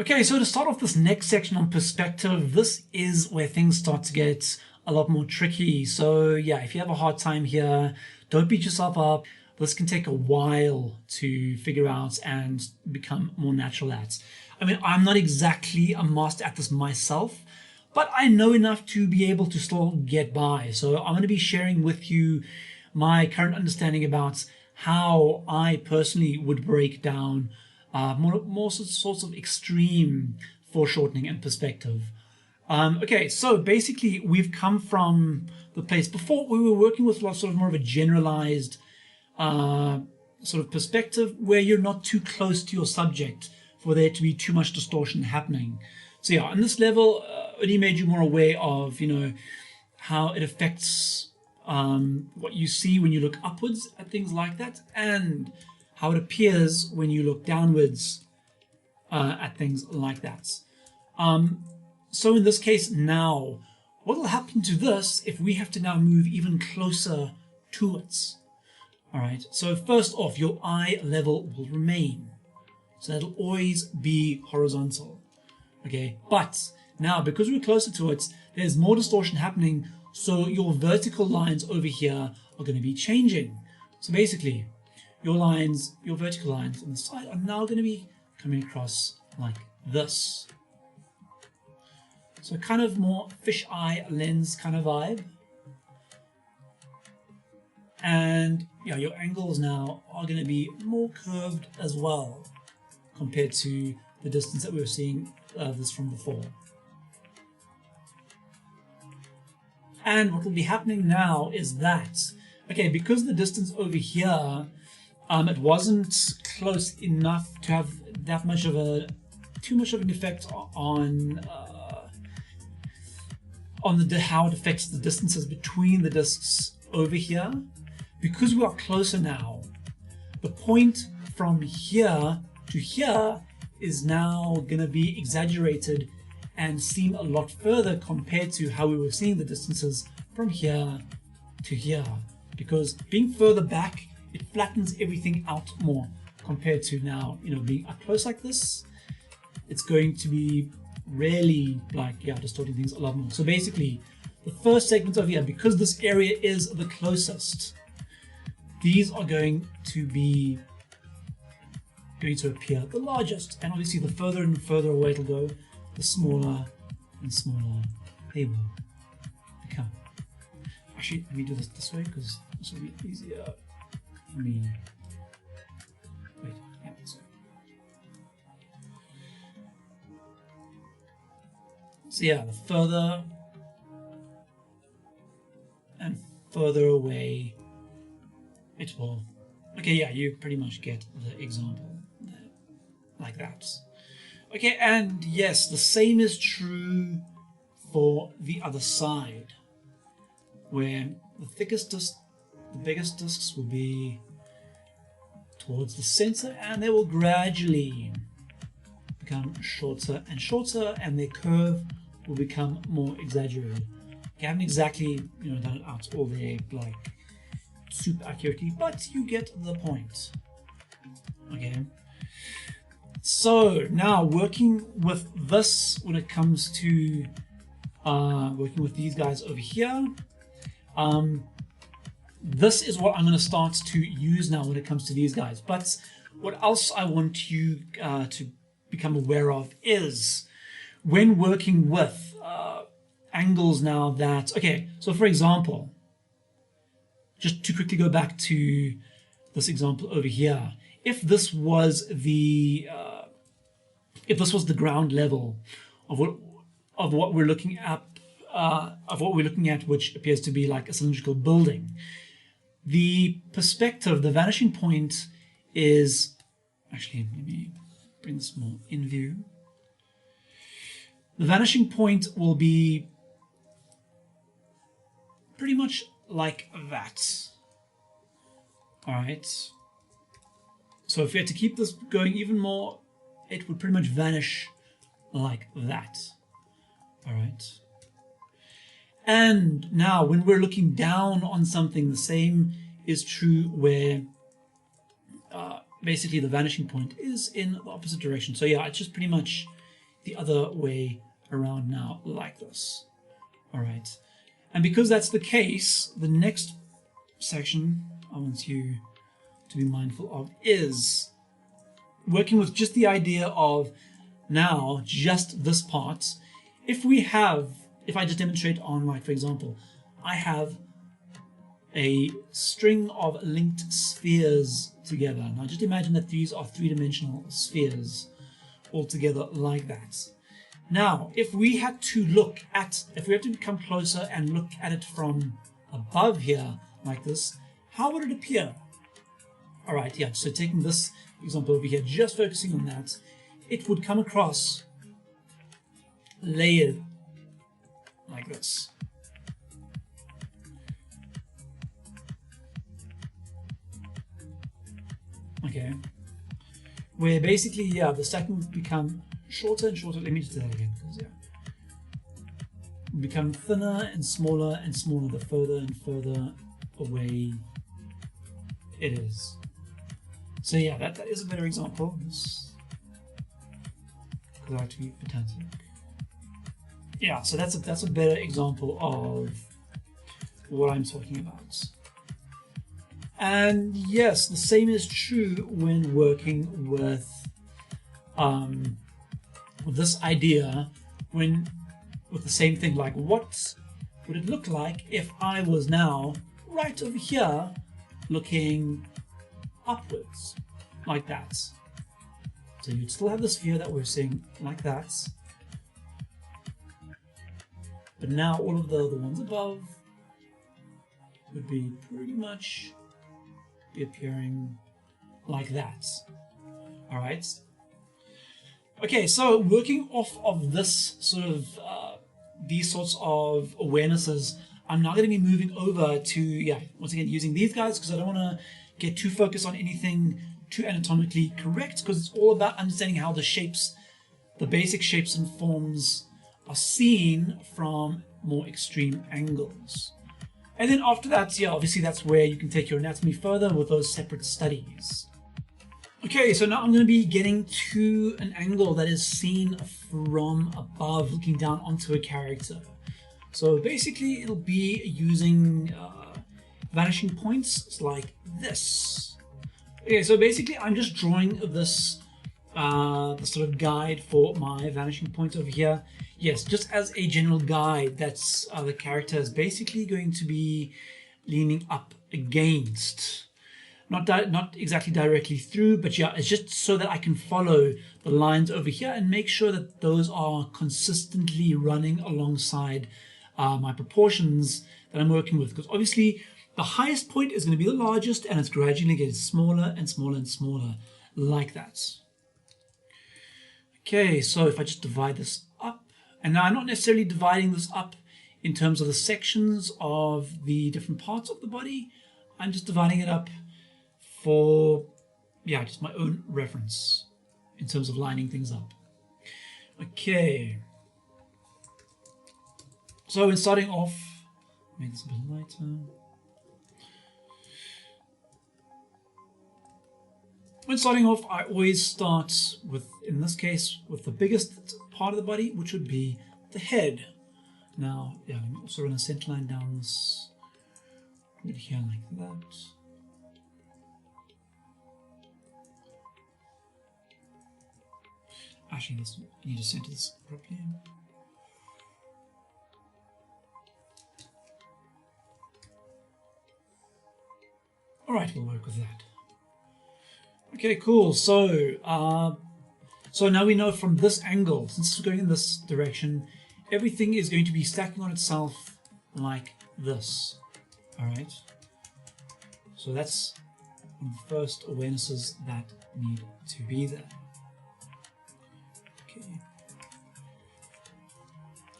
Okay, so to start off this next section on perspective, this is where things start to get a lot more tricky. So yeah, if you have a hard time here, don't beat yourself up. This can take a while to figure out and become more natural at. I mean, I'm not exactly a master at this myself, but I know enough to be able to still get by. So I'm going to be sharing with you my current understanding about how I personally would break down more sorts of extreme foreshortening and perspective. Okay, so basically we've come from the place before we were working with sort of more of a generalized sort of perspective where you're not too close to your subject for there to be too much distortion happening. So yeah, on this level, only made you more aware of, how it affects what you see when you look upwards at things like that, and how it appears when you look downwards at things like that. So in this case now, what will happen to this if we have to now move even closer to it? All right, so first off, your eye level will remain. So that'll always be horizontal. Okay, but now because we're closer to it, there's more distortion happening, so your vertical lines over here are going to be changing. So basically, your vertical lines on the side are now going to be coming across like this. So kind of more fisheye lens kind of vibe. And yeah, your angles now are going to be more curved as well compared to the distance that we were seeing this from before. And what will be happening now is that, okay, because the distance over here, it wasn't close enough to have that much of too much of an effect on how it affects the distances between the discs over here. Because we are closer now, the point from here to here is now going to be exaggerated and seem a lot further compared to how we were seeing the distances from here to here. Because being further back, it flattens everything out more compared to now, being up close like this. It's going to be really distorting things a lot more. So basically, the first segment over here, because this area is the closest, these are going to appear the largest, and obviously the further and further away it'll go, the smaller and smaller they will become. Actually, let me do this way because this will be easier for me. Wait, yeah, so. So yeah, the further and further away it will. Okay, yeah, you pretty much get the example like that. Okay, and yes, the same is true for the other side, where the thickest disc, the biggest discs will be towards the center, and they will gradually become shorter and shorter, and their curve will become more exaggerated. Okay, I haven't exactly done it out all there like super accurately, but you get the point. Okay, so now working with this when it comes to working with these guys over here, this is what I'm going to start to use now when it comes to these guys. But what else I want you to become aware of is when working with angles now that, okay, so for example, just to quickly go back to this example over here, if this was the ground level of what we're looking at, which appears to be like a cylindrical building, the perspective, the vanishing point is actually, let me bring this more in view. The vanishing point will be pretty much like that. All right. So if we had to keep this going even more, it would pretty much vanish like that. All right. And now when we're looking down on something, the same is true where basically the vanishing point is in the opposite direction. So yeah, it's just pretty much the other way around now, like this. All right. And because that's the case, the next section I want you to be mindful of is working with just the idea of now just this part. If I just demonstrate on, like, for example, I have a string of linked spheres together. Now just imagine that these are three-dimensional spheres all together like that. Now, if we had to come closer and look at it from above here like this, how would it appear? All right, yeah, so taking this example over here, just focusing on that, it would come across layered like this. Okay, where basically, yeah, the stacking would become shorter and shorter. Let me just do that again, because become thinner and smaller the further and further away it is. So yeah, that is a better example. This, because I have to be pedantic. Yeah, so that's a better example of what I'm talking about. And yes, the same is true when working with this idea, with the same thing, like what would it look like if I was now right over here looking upwards like that. So you'd still have the sphere that we're seeing like that, but now all of the other ones above would be pretty much appearing like that. All right. Okay, so working off of this sort of these sorts of awarenesses, I'm now going to be moving over to, once again, using these guys, because I don't want to get too focused on anything too anatomically correct, because it's all about understanding how the shapes, the basic shapes and forms are seen from more extreme angles. And then after that, obviously that's where you can take your anatomy further with those separate studies. Okay, so now I'm going to be getting to an angle that is seen from above, looking down onto a character. So basically it'll be using vanishing points like this. Okay, so basically I'm just drawing this the sort of guide for my vanishing point over here. Yes, just as a general guide, that's the character is basically going to be leaning up against. Not exactly directly through, but yeah, it's just so that I can follow the lines over here and make sure that those are consistently running alongside my proportions that I'm working with. Because obviously the highest point is going to be the largest, and it's gradually getting smaller and smaller and smaller like that. Okay, so if I just divide this up, and now I'm not necessarily dividing this up in terms of the sections of the different parts of the body, I'm just dividing it up for, just my own reference in terms of lining things up. Okay. So when starting off, make this a bit lighter. When starting off, I always start with, in this case, with the biggest part of the body, which would be the head. Now, let me also run a center line down this right here like that. Actually, I need to center this properly. All right, we'll work with that. Okay, cool. So, so now we know from this angle, since it's going in this direction, everything is going to be stacking on itself like this. All right. So that's one of the first awarenesses that need to be there.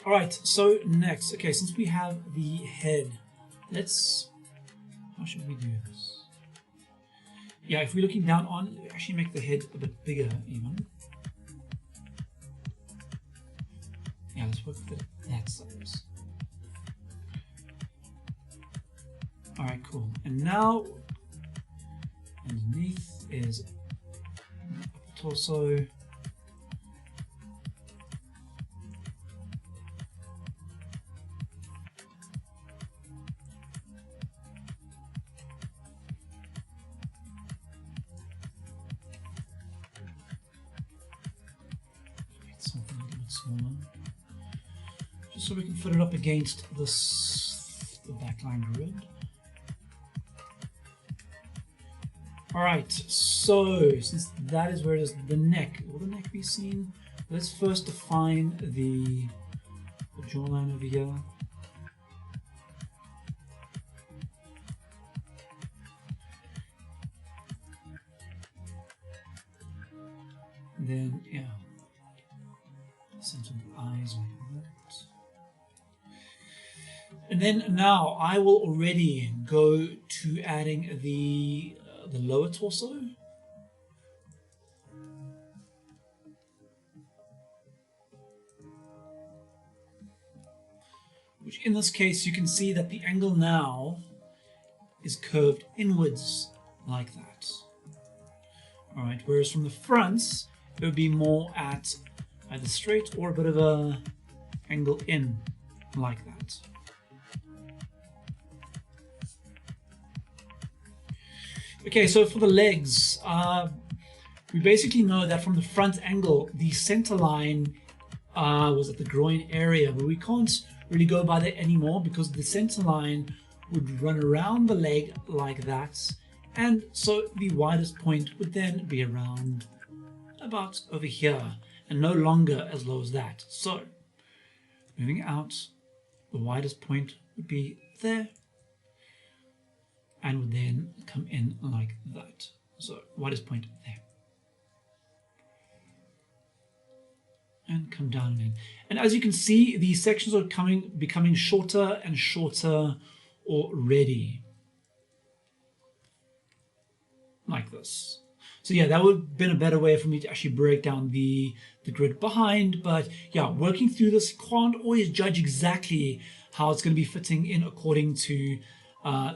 All right, so next, okay, since we have the head, how should we do this? Yeah, if we're looking down on, actually make the head a bit bigger even. Yeah, let's work with that size. All right, cool. And now, underneath is torso. Something a little bit smaller, just so we can fit it up against this, the backline grid. Alright, so since that is where it is, the neck, will the neck be seen? Let's first define the jawline over here. And then, yeah, center of the eyes like that. And then now I will already go to adding the lower torso. Which in this case you can see that the angle now is curved inwards like that. Alright, whereas from the front it would be more at either straight or a bit of a angle in like that. Okay, so for the legs, we basically know that from the front angle, the center line was at the groin area, but we can't really go by that anymore because the center line would run around the leg like that, and so the widest point would then be around about over here and no longer as low as that. So moving out, the widest point would be there and would then come in like that. So widest point there. And come down and in. And as you can see, these sections are becoming shorter and shorter already. Like this. So yeah, that would have been a better way for me to actually break down the grid behind. But yeah, working through this, can't always judge exactly how it's going to be fitting in according to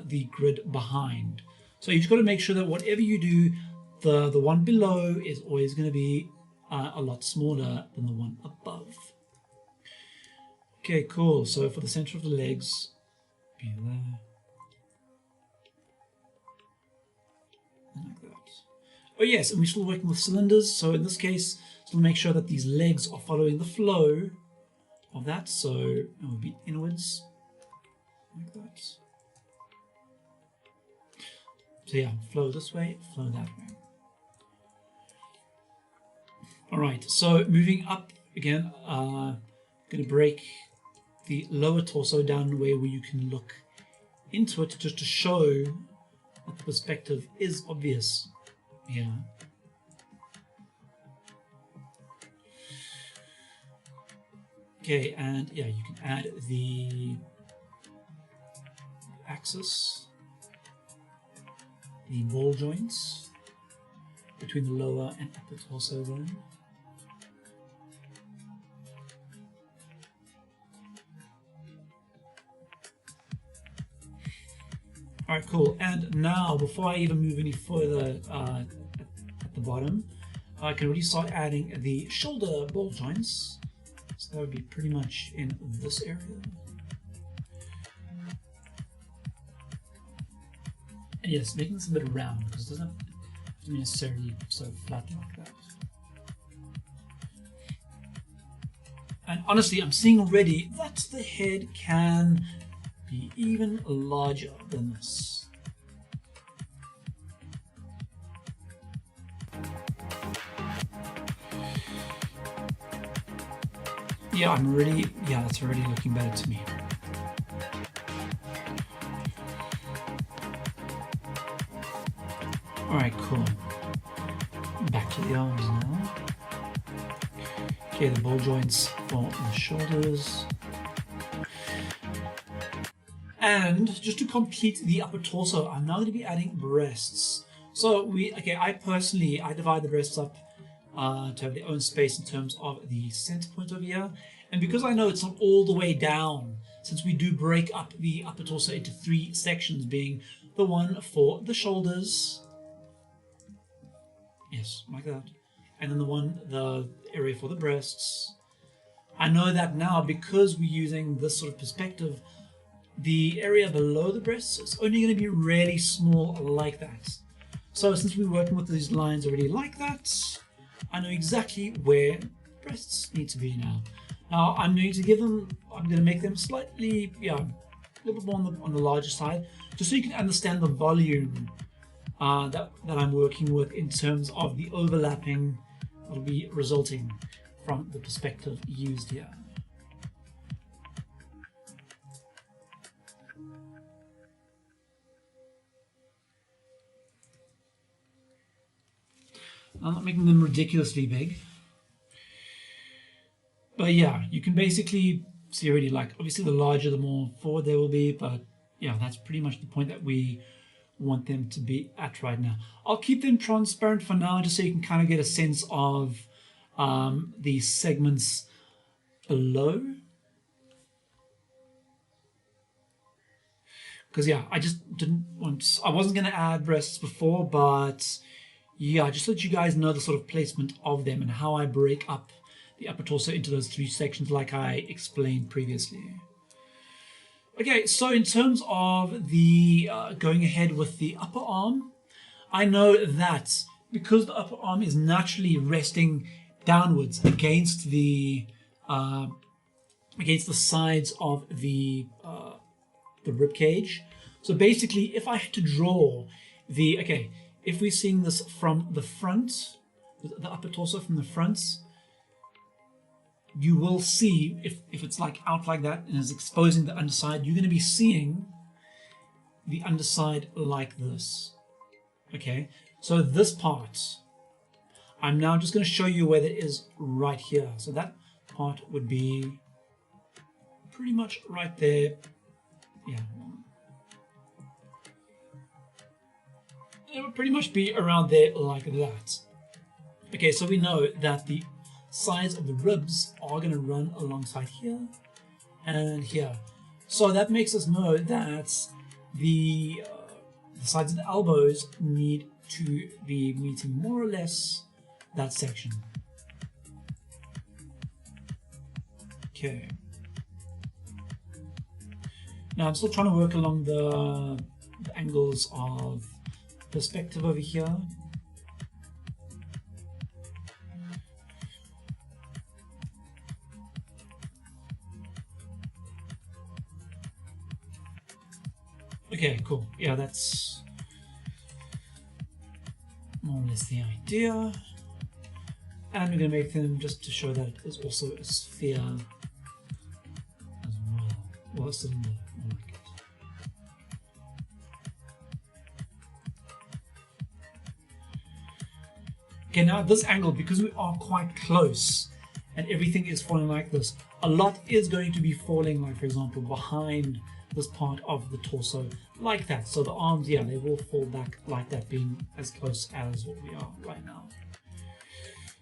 the grid behind. So you've got to make sure that whatever you do, the one below is always going to be a lot smaller than the one above. Okay, cool. So for the center of the legs, be there. And like that. Oh yes, and we're still working with cylinders. So in this case, still make sure that these legs are following the flow of that. So it will be inwards, like that. So yeah, flow this way, flow that way. All right, so moving up again, going to break the lower torso down in a way where you can look into it just to show that the perspective is obvious here. Okay, and yeah, you can add the axis, the ball joints between the lower and upper torso there. Alright, cool. And now, before I even move any further at the bottom, I can really start adding the shoulder ball joints. So that would be pretty much in this area. And yes, making this a bit round because it doesn't have to be necessarily so flat like that. And honestly, I'm seeing already that the head can be even larger than this. Yeah, that's already looking better to me. Alright, cool. Back to the arms now. Okay, the ball joints for the shoulders. And just to complete the upper torso, I'm now going to be adding breasts. So I personally divide the breasts up to have their own space in terms of the center point over here. And because I know it's not all the way down, since we do break up the upper torso into 3 sections, being the one for the shoulders, yes, like that, and then the area for the breasts. I know that now because we're using this sort of perspective, the area below the breasts is only going to be really small like that. So since we're working with these lines already like that, I know exactly where breasts need to be now. Now I'm going to make them slightly, a little bit more on the larger side, just so you can understand the volume that I'm working with in terms of the overlapping that will be resulting from the perspective used here. I'm not making them ridiculously big. But yeah, you can basically see already, like, obviously the larger the more forward they will be, but yeah, that's pretty much the point that we want them to be at right now. I'll keep them transparent for now, just so you can kind of get a sense of the segments below. Because yeah, I wasn't going to add breasts before, but yeah, just so that you guys know the sort of placement of them and how I break up the upper torso into those 3 sections like I explained previously. Okay, so in terms of the going ahead with the upper arm, I know that because the upper arm is naturally resting downwards against the sides of the rib cage. So basically, if I had to draw if we're seeing this from the front, the upper torso from the front, you will see, if it's like out like that and is exposing the underside, you're going to be seeing the underside like this. Okay, so this part, I'm now just going to show you where that is right here. So that part would be pretty much right there. Yeah. It would pretty much be around there like that. Okay, so we know that the sides of the ribs are going to run alongside here and here. So that makes us know that the sides of the elbows need to be meeting more or less that section. Okay. Now I'm still trying to work along the angles of perspective over here. Okay, cool. Yeah, that's more or less the idea. And we're going to make them just to show that it is also a sphere as well. Well, it's a little more like it. Okay, now at this angle, because we are quite close and everything is falling like this, a lot is going to be falling, like for example, behind this part of the torso, like that. So the arms, yeah, they will fall back like that, being as close as what we are right now.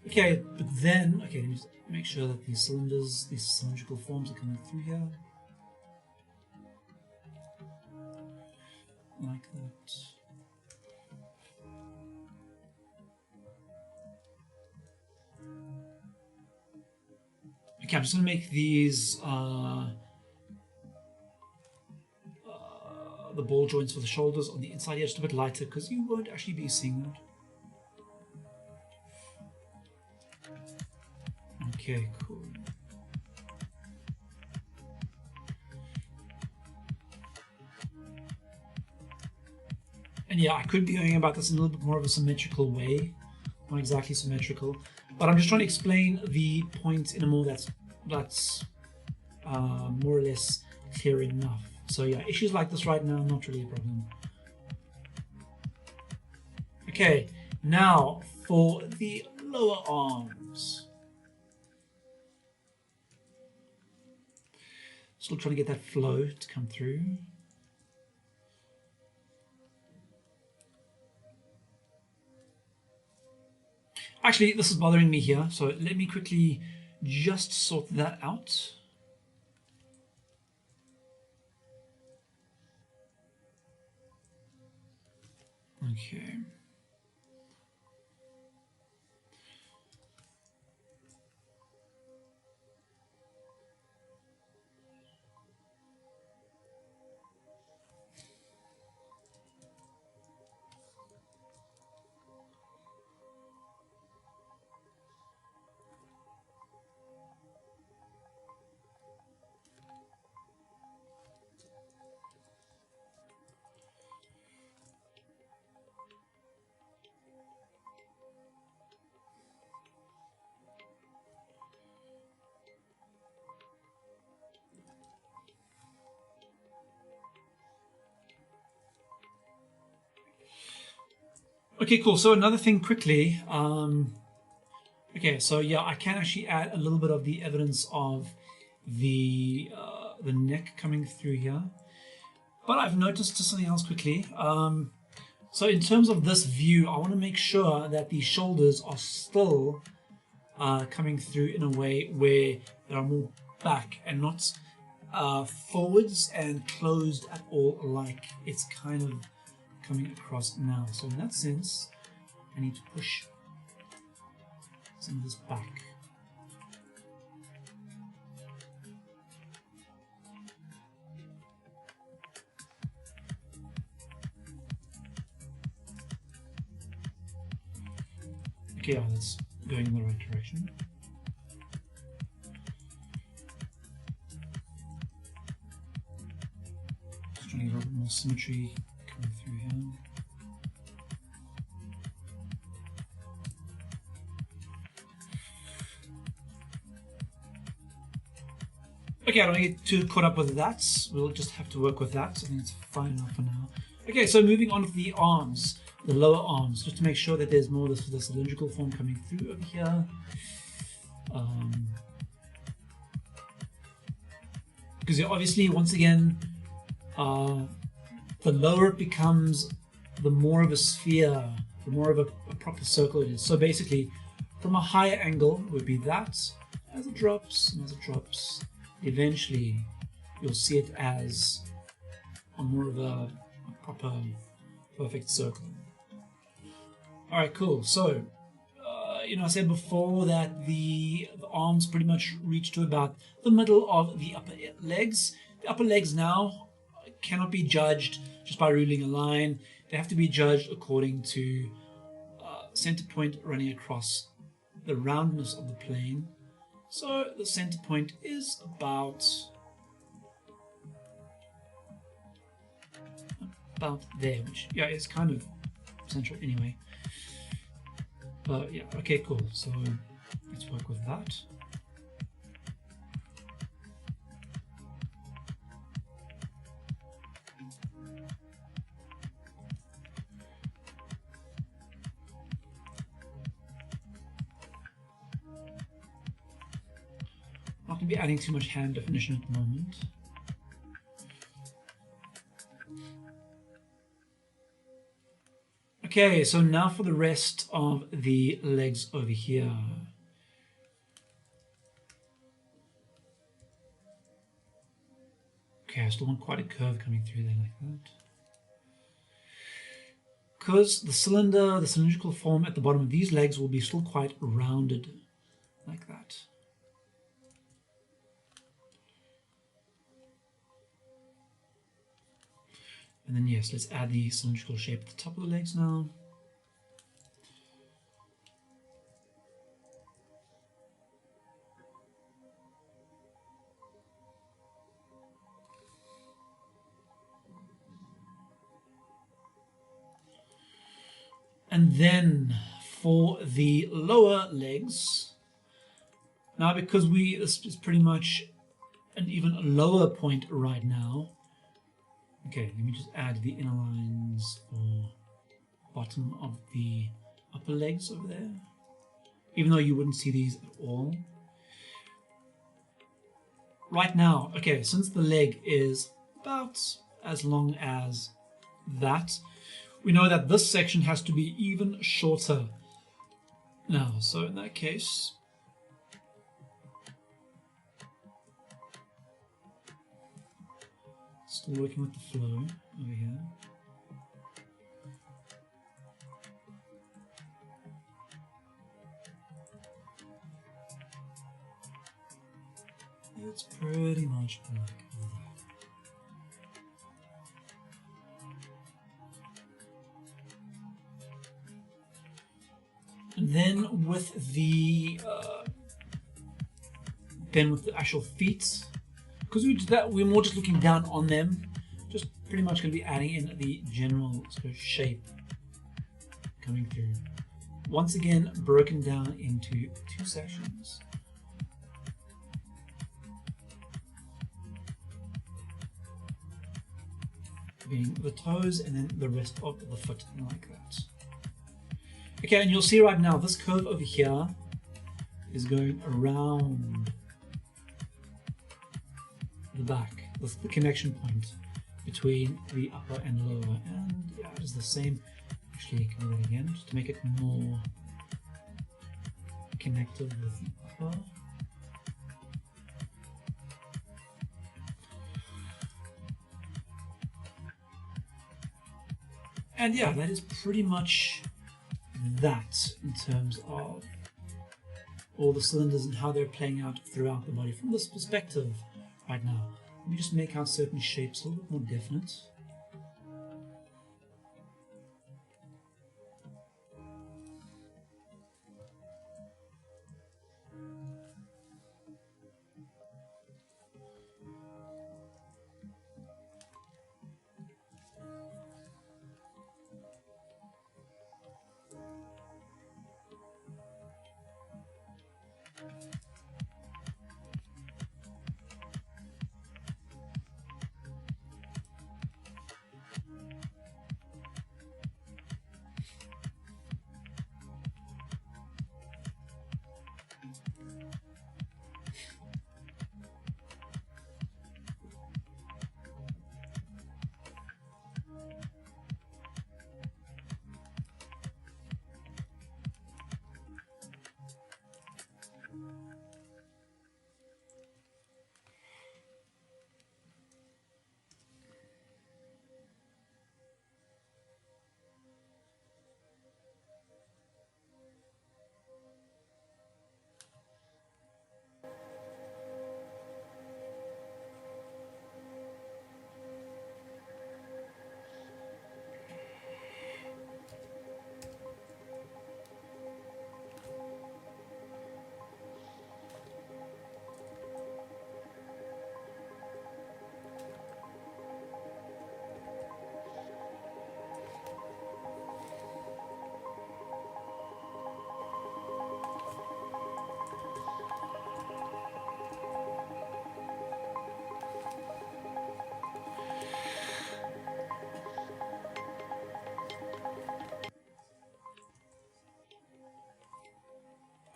Okay, but then, okay, let me just make sure that these cylinders, these cylindrical forms are coming through here. Like that. Okay, I'm just going to make these the ball joints for the shoulders on the inside here just a bit lighter, because you won't actually be seeing that. Okay, cool. And yeah, I could be going about this in a little bit more of a symmetrical way. Not exactly symmetrical, but I'm just trying to explain the point in a more that's more or less clear enough. So yeah, issues like this right now, not really a problem. Okay, now for the lower arms. Still trying to get that flow to come through. Actually, this is bothering me here, so let me quickly just sort that out. Okay. Okay, cool. So another thing quickly. Okay, so yeah, I can actually add a little bit of the evidence of the neck coming through here. But I've noticed just something else quickly. So in terms of this view, I want to make sure that the shoulders are still coming through in a way where they are more back and not forwards and closed at all, like it's kind of coming across now. So in that sense, I need to push some of this back. Okay, yeah, that's going in the right direction. Just trying to get a little bit more symmetry coming through here. Okay, I don't get too caught up with that. We'll just have to work with that. I think it's fine enough for now. Okay, so moving on to the arms, the lower arms, just to make sure that there's more of the cylindrical form coming through over here. Because obviously, once again, the lower it becomes, the more of a sphere, the more of a proper circle it is. So basically, from a higher angle would be that, as it drops, and as it drops, eventually you'll see it as a more of a proper, perfect circle. Alright, cool. So, I said before that the arms pretty much reach to about the middle of the upper legs. The upper legs now cannot be judged just by ruling a line. They have to be judged according to center point running across the roundness of the plane. So the center point is about there, which yeah is kind of central anyway. But yeah, okay, cool. So let's work with that. Not going to be adding too much hand definition at the moment. Okay, so now for the rest of the legs over here. Okay, I still want quite a curve coming through there like that. Because the cylindrical form at the bottom of these legs will be still quite rounded like that. And then yes, let's add the cylindrical shape at the top of the legs now. And then for the lower legs, now because this is pretty much an even lower point right now. Okay, let me just add the inner lines for bottom of the upper legs over there, even though you wouldn't see these at all. Right now, okay, since the leg is about as long as that, we know that this section has to be even shorter now. So in that case, still working with the flow over here. It's pretty much like that. And then with the actual feet, because we did that, we're more just looking down on them, just pretty much going to be adding in the general sort of shape coming through. Once again, broken down into two sections. Being the toes and then the rest of the foot like that. Okay, and you'll see right now this curve over here is going around the back. That's the connection point between the upper and lower. And yeah, it's the same. Actually, can do that again just to make it more connected with the upper. And yeah, that is pretty much that in terms of all the cylinders and how they're playing out throughout the body from this perspective right now. Let me just make out certain shapes a little bit more definite.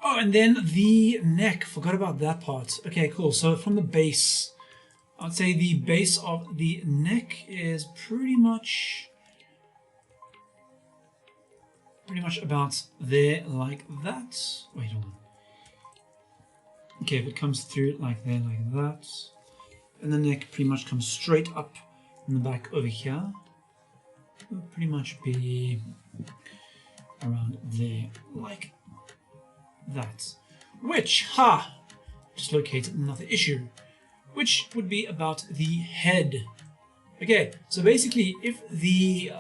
Oh, and then the neck. Forgot about that part. Okay, cool. So from the base, I'd say the base of the neck is pretty much about there, like that. Wait, hold on. Okay, if it comes through like there, like that, and the neck pretty much comes straight up in the back over here, it will pretty much be around there, like that. Which, just located another issue, which would be about the head. Okay, so basically, if the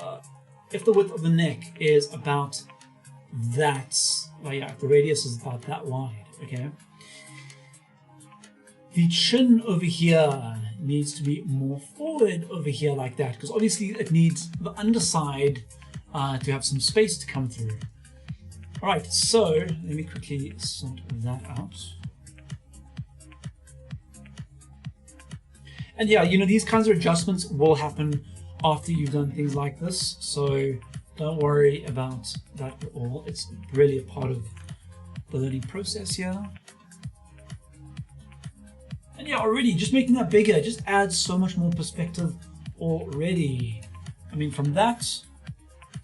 width of the neck is about that, like yeah, if the radius is about that wide, okay, the chin over here needs to be more forward over here like that, because obviously it needs the underside to have some space to come through. Alright, so let me quickly sort that out. And yeah, you know, these kinds of adjustments will happen after you've done things like this, so don't worry about that at all. It's really a part of the learning process here. And yeah, already just making that bigger just adds so much more perspective already. I mean, from that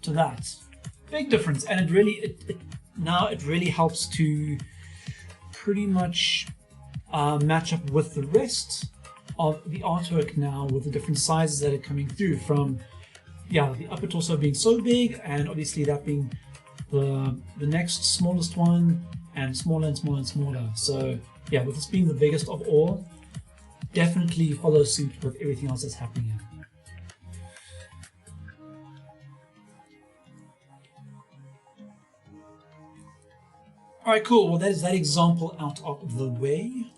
to that, big difference. And it really, now it really helps to pretty much match up with the rest of the artwork now, with the different sizes that are coming through, from yeah, the upper torso being so big, and obviously that being the next smallest one, and smaller and smaller and smaller. So yeah, with this being the biggest of all, definitely follow suit with everything else that's happening here. Alright, cool. Well, that is that example out of the way.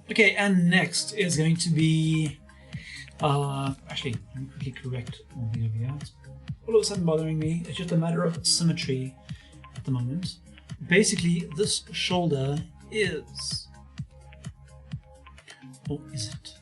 Okay, and next is going to be Actually, let me quickly correct one thing over here. It's all of a sudden bothering me. It's just a matter of symmetry at the moment. Basically, this shoulder is... Or is it?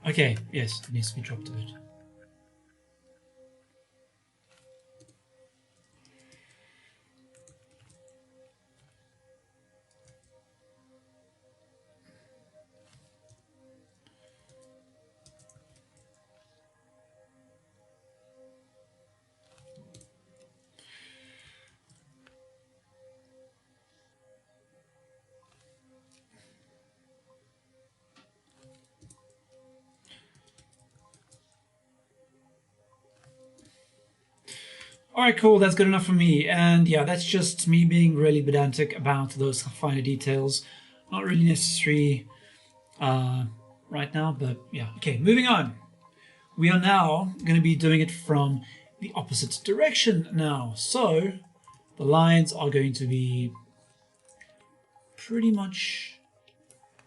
Okay, yes, it needs to be dropped a bit. Alright, cool, that's good enough for me. And yeah, that's just me being really pedantic about those finer details. Not really necessary right now, but yeah. Okay, moving on. We are now going to be doing it from the opposite direction now. So the lines are going to be pretty much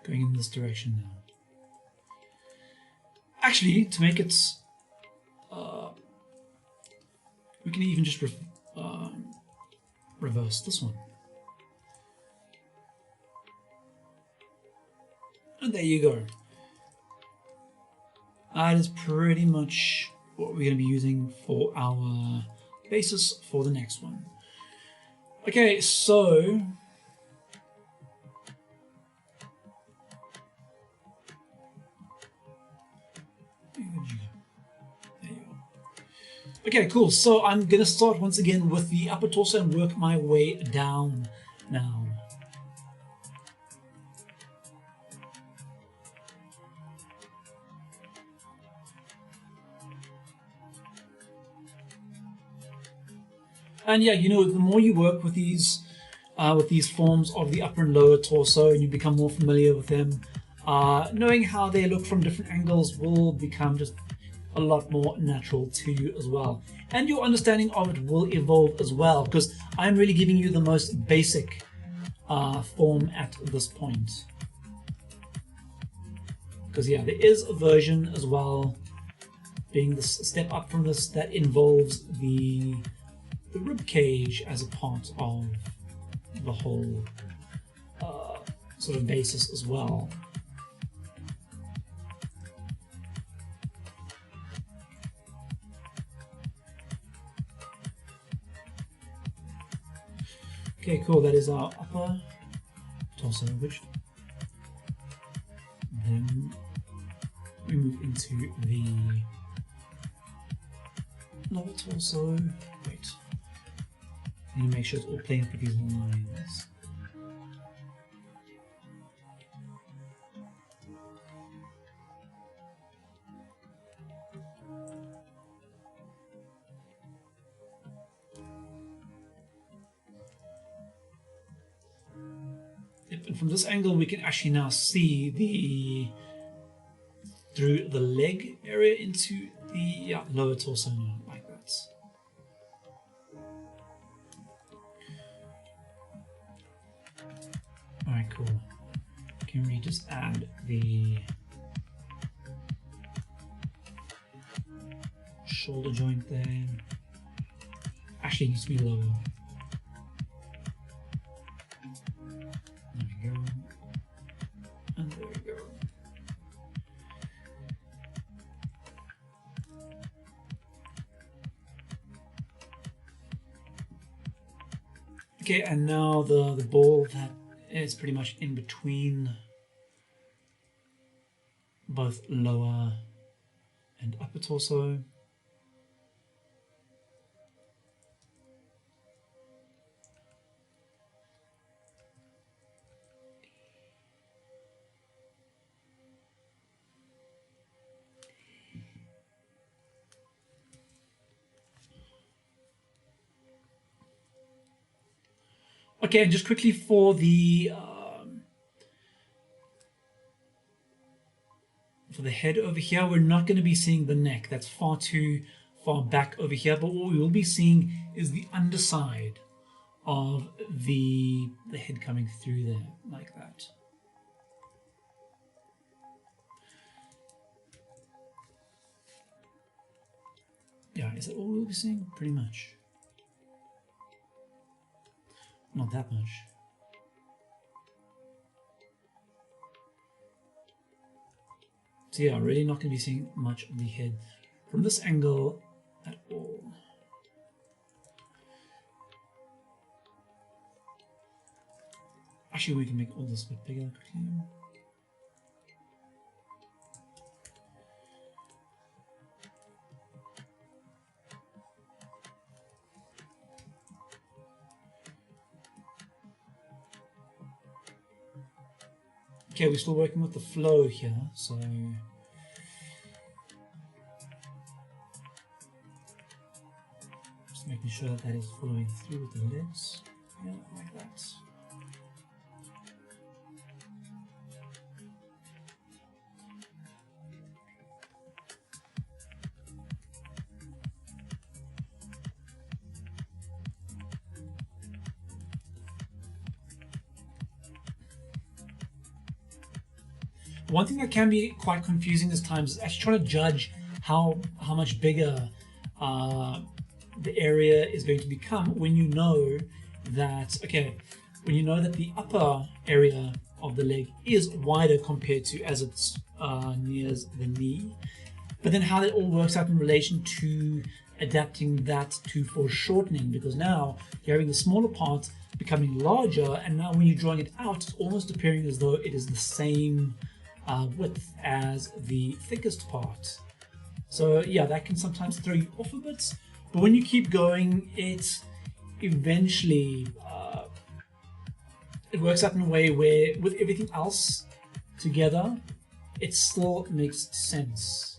going in this direction now. Actually, to make it... we can even just reverse this one. And there you go. That is pretty much what we're going to be using for our basis for the next one. Okay, so... Okay, cool. So I'm going to start once again with the upper torso and work my way down now. And yeah, you know, the more you work with these forms of the upper and lower torso and you become more familiar with them, knowing how they look from different angles will become just a lot more natural to you as well. And your understanding of it will evolve as well, because I'm really giving you the most basic form at this point. Because yeah, there is a version as well, being this step up from this, that involves the rib cage as a part of the whole sort of basis as well. Okay, cool, that is our upper torso, which then we move into the lower torso. Wait, I need to make sure it's all playing up with these lines. And from this angle we can actually now see through the leg area into the lower torso now, like that. Alright, cool. Can we just add the shoulder joint there? Actually, it needs to be lower. There we go. And there we go. Okay, and now the ball that is pretty much in between both lower and upper torso. Okay, and just quickly for the head over here, we're not going to be seeing the neck. That's far too far back over here, but what we will be seeing is the underside of the head coming through there, like that. Yeah, is that all we'll be seeing? Pretty much. Not that much. So yeah, really not going to be seeing much of the head from this angle at all. Actually, we can make all this a bit bigger quickly. Okay, we're still working with the flow here, so just making sure that that is following through with the legs. Yeah, like that. One thing that can be quite confusing at times is actually trying to judge how much bigger the area is going to become when you know that, okay, when you know that the upper area of the leg is wider compared to as it's nears the knee, but then how that all works out in relation to adapting that to foreshortening, because now you're having the smaller part becoming larger, and now when you're drawing it out, it's almost appearing as though it is the same width as the thickest part. So yeah, that can sometimes throw you off a bit, but when you keep going, it eventually it works out in a way where with everything else together, it still makes sense.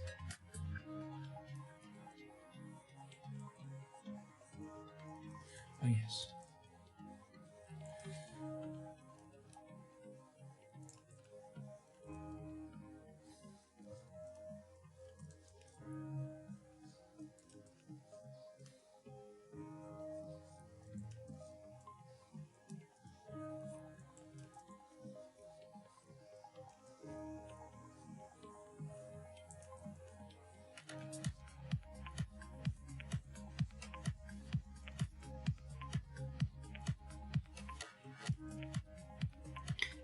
Oh yes.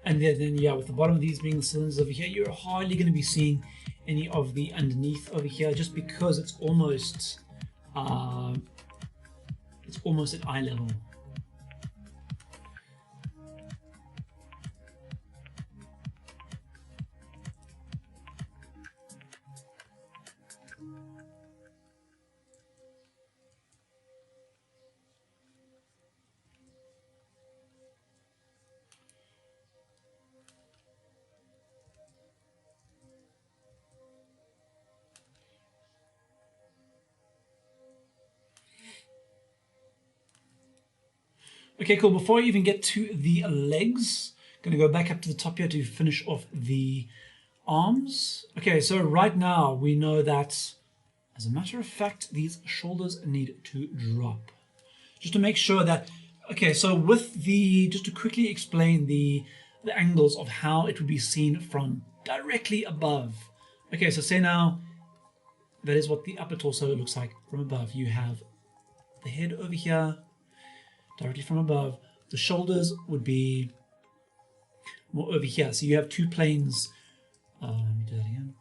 And then yeah, with the bottom of these being the cylinders over here, you're hardly going to be seeing any of the underneath over here, just because it's almost at eye level. Okay, cool. Before I even get to the legs, I'm going to go back up to the top here to finish off the arms. Okay, so right now we know that, as a matter of fact, these shoulders need to drop. Just to make sure that, okay, so with the, just to quickly explain the angles of how it would be seen from directly above. Okay, so say now, that is what the upper torso looks like from above. You have the head over here, directly from above. The shoulders would be more over here. So you have two planes. Let me do that again.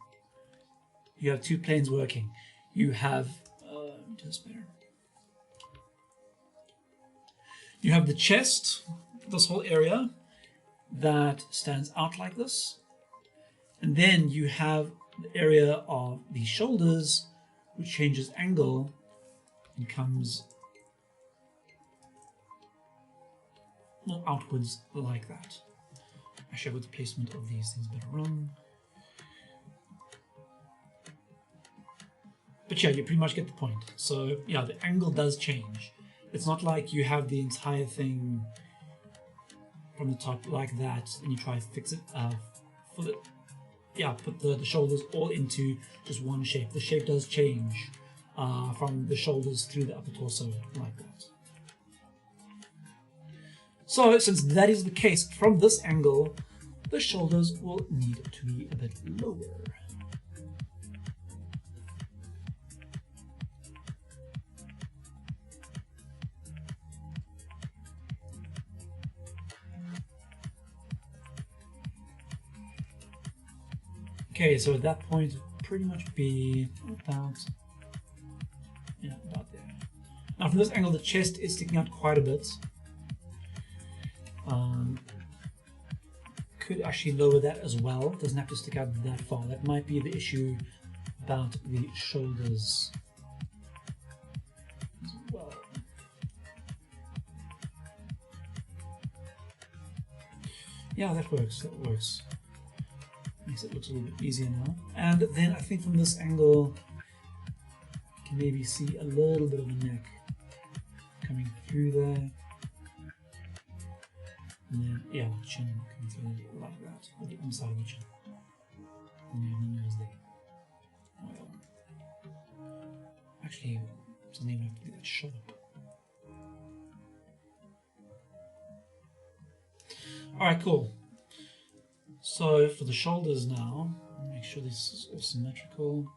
You have two planes working. You have, let me do this better. You have the chest, this whole area that stands out like this. And then you have the area of the shoulders, which changes angle and comes more outwards like that. Actually, I've got the placement of these things a bit wrong. But yeah, you pretty much get the point. So yeah, the angle does change. It's not like you have the entire thing from the top like that and you try to fix it, put the shoulders all into just one shape. The shape does change from the shoulders through the upper torso, like that. So, since that is the case, from this angle, the shoulders will need to be a bit lower. Okay, so at that point, pretty much be about, yeah, about there. Now from this angle, the chest is sticking out quite a bit. Could actually lower that as well. Doesn't have to stick out that far. That might be the issue about the shoulders as well. Yeah, that works. That works. Makes it look a little bit easier now. And then I think from this angle, you can maybe see a little bit of a neck coming through there. And then, yeah, the chin coming through like that, or the inside of the chin. And then the nose there. Actually, it doesn't even have to be that sharp. Alright, cool. So for the shoulders now, make sure this is all symmetrical.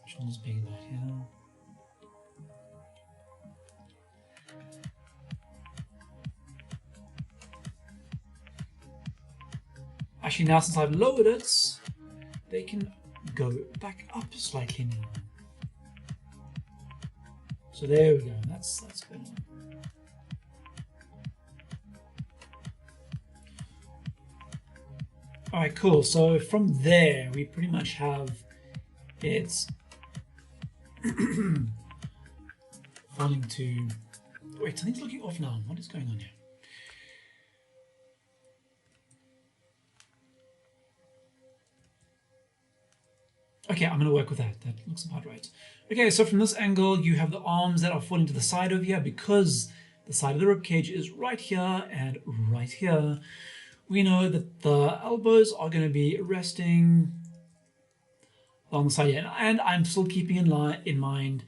Shoulders big about here. Actually, now since I've lowered it, they can go back up slightly now. So there we go. That's better. Alright, cool. So from there, we pretty much have it falling to... Wait, something's looking off now. What is going on here? Okay, I'm going to work with that. That looks about right. Okay, so from this angle, you have the arms that are falling to the side over here because the side of the ribcage is right here and right here. We know that the elbows are going to be resting along the side here. And I'm still keeping in mind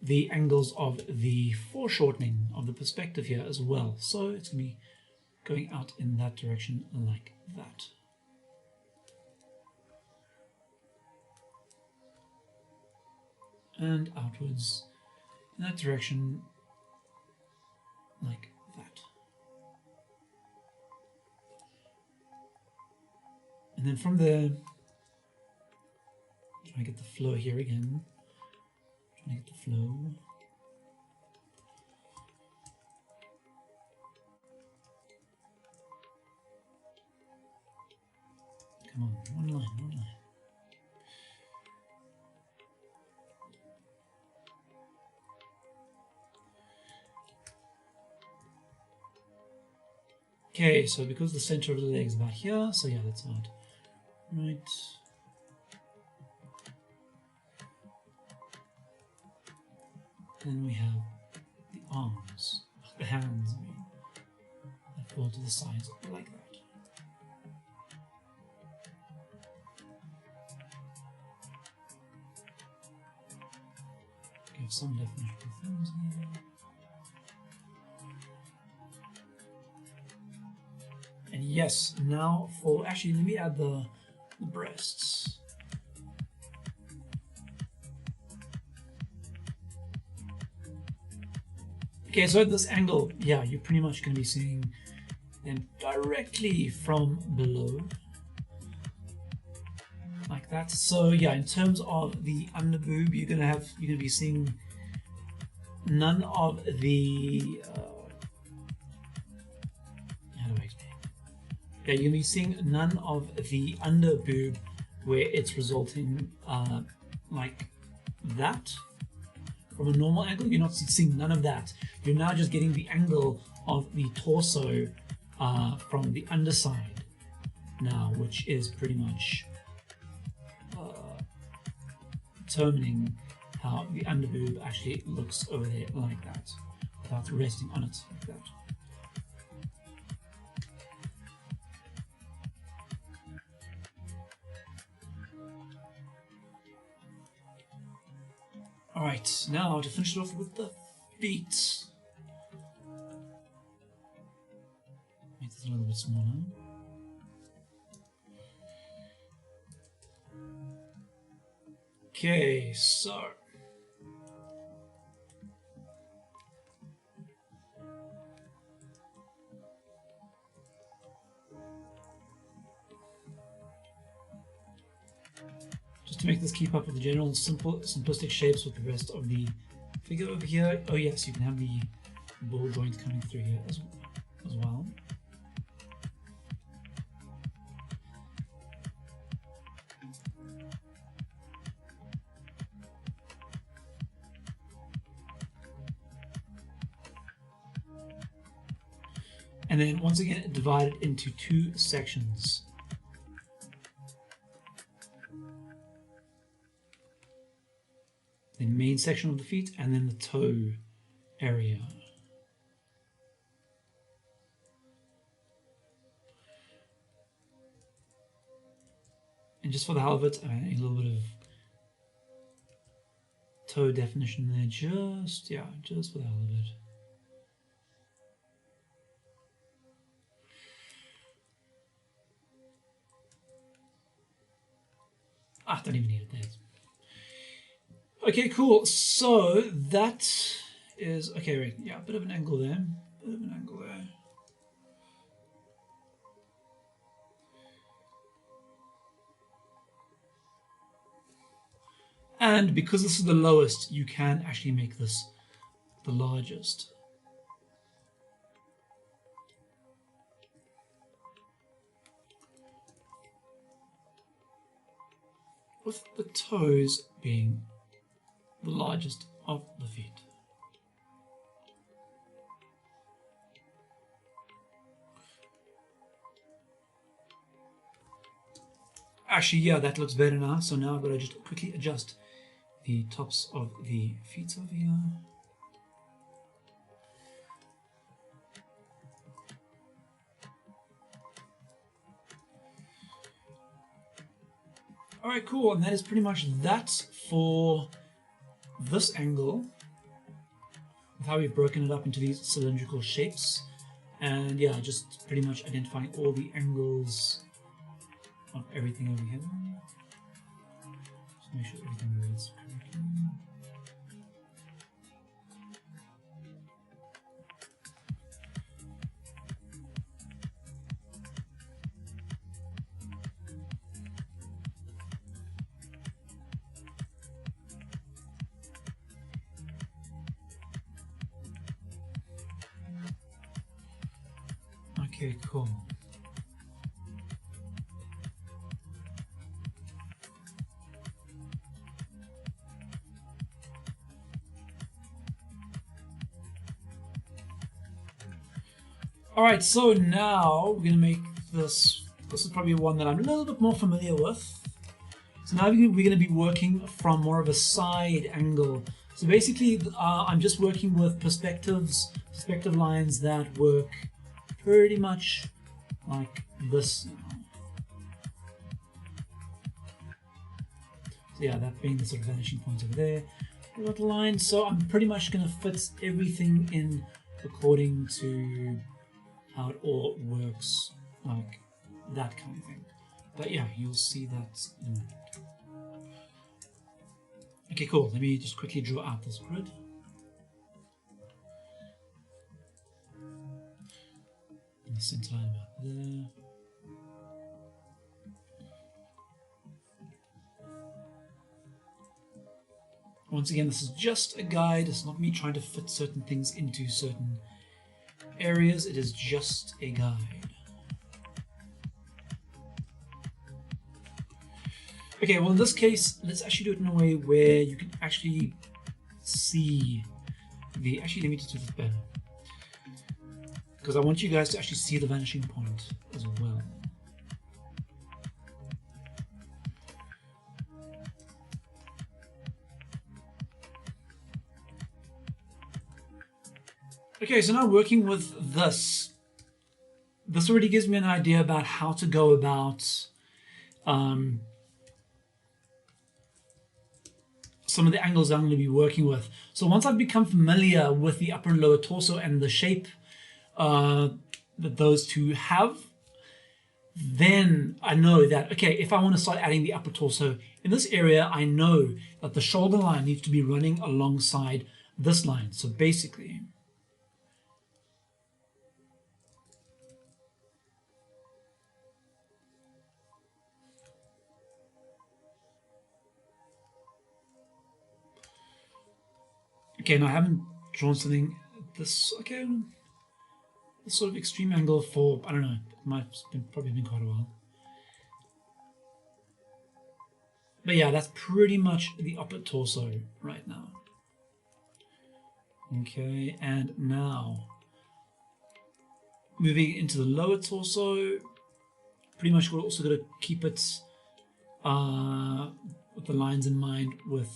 the angles of the foreshortening of the perspective here as well. So it's going to be going out in that direction like that. And outwards in that direction like that. And then from there, try to get the flow here again. Try to get the flow. Come on, one line, one line. Okay, so because the center of the leg is about here, so yeah, that's about right. Then we have the arms, the hands, I mean, that fall to the sides like that. Give some definition to thumbs here. And yes, now for, actually let me add the breasts. Okay, so at this angle, yeah, you're pretty much going to be seeing them directly from below. Like that. So yeah, in terms of the underboob, you're going to be seeing none of the yeah, you're going to be seeing none of the under boob where it's resulting like that. From a normal angle, you're not seeing none of that. You're now just getting the angle of the torso from the underside now, which is pretty much determining how the under boob actually looks over there like that, without resting on it like that. Alright, now to finish it off with the feet. Make this a little bit smaller. Okay, so just to make this keep up with the general simplistic shapes with the rest of the figure over here. Oh yes, you can have the ball joint coming through here as well. And then once again divide it into two sections. The main section of the feet and then the toe area. And just for the hell of it, a little bit of toe definition there, just for the hell of it. Don't even need it there. Okay, cool. So that is okay. Right, yeah, a bit of an angle there. And because this is the lowest, you can actually make this the largest. With the toes being the largest of the feet. Actually, yeah, that looks better now. So now I've got to just quickly adjust the tops of the feet over here. Alright, cool, and that is pretty much that for this angle, with how we've broken it up into these cylindrical shapes. And yeah, just pretty much identifying all the angles of everything over here. Just make sure everything reads correctly. Okay, cool. Alright, so now we're going to make this. This is probably one that I'm a little bit more familiar with. So now we're going to be working from more of a side angle. So basically, I'm just working with perspective lines that work pretty much like this. So yeah, that being the sort of vanishing point over there. We've got the line, so I'm pretty much going to fit everything in according to how it all works, like that kind of thing. But yeah, you'll see that in a minute. Okay, cool. Let me just quickly draw out this grid. The center line about there. Once again, this is just a guide. It's not me trying to fit certain things into certain areas. It is just a guide. Okay, well in this case, let's actually do it in a way where you can actually see the... Actually, let me just do this better, because I want you guys to actually see the vanishing point as well. Okay, so now working with this already gives me an idea about how to go about some of the angles I'm going to be working with. So once I've become familiar with the upper and lower torso and the shape that those two have, then I know that, okay, if I want to start adding the upper torso in this area, I know that the shoulder line needs to be running alongside this line. So basically, okay, now I haven't drawn something this, okay, this sort of extreme angle for, I don't know, it might have probably been quite a while. But yeah, that's pretty much the upper torso right now. Okay, and now moving into the lower torso, pretty much we're also going to keep it with the lines in mind, with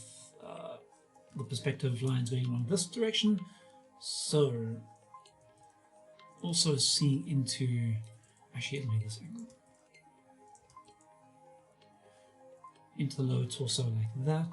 the perspective lines going along this direction. So also seeing into, actually let's make this angle, into the lower torso like that.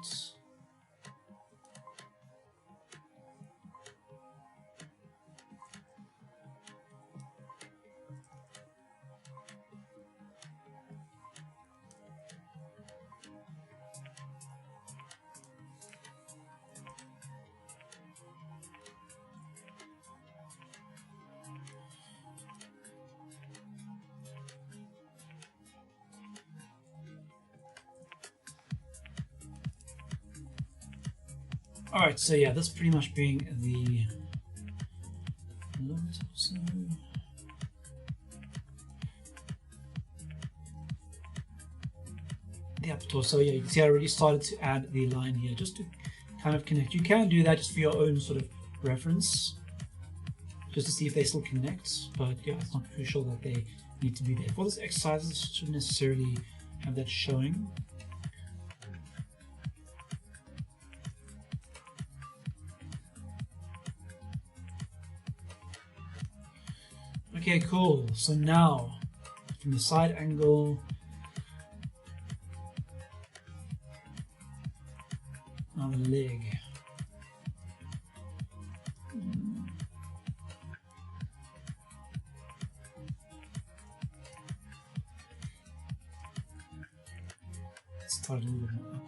Alright, so yeah, this pretty much being the lower torso. The upper torso, yeah, you can see I already started to add the line here just to kind of connect. You can do that just for your own sort of reference, just to see if they still connect, but yeah, it's not crucial that they need to be there. For this exercise, it shouldn't necessarily have that showing. Okay, cool. So now, from the side angle, now the leg. Let's start a little bit more up.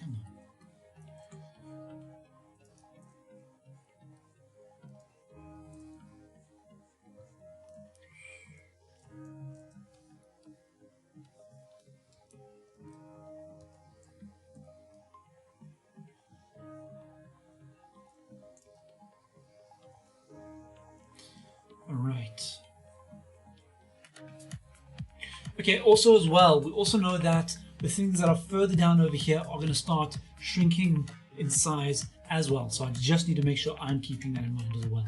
Come on. All right. Okay, also as well, we also know that the things that are further down over here are going to start shrinking in size as well. So I just need to make sure I'm keeping that in mind as well.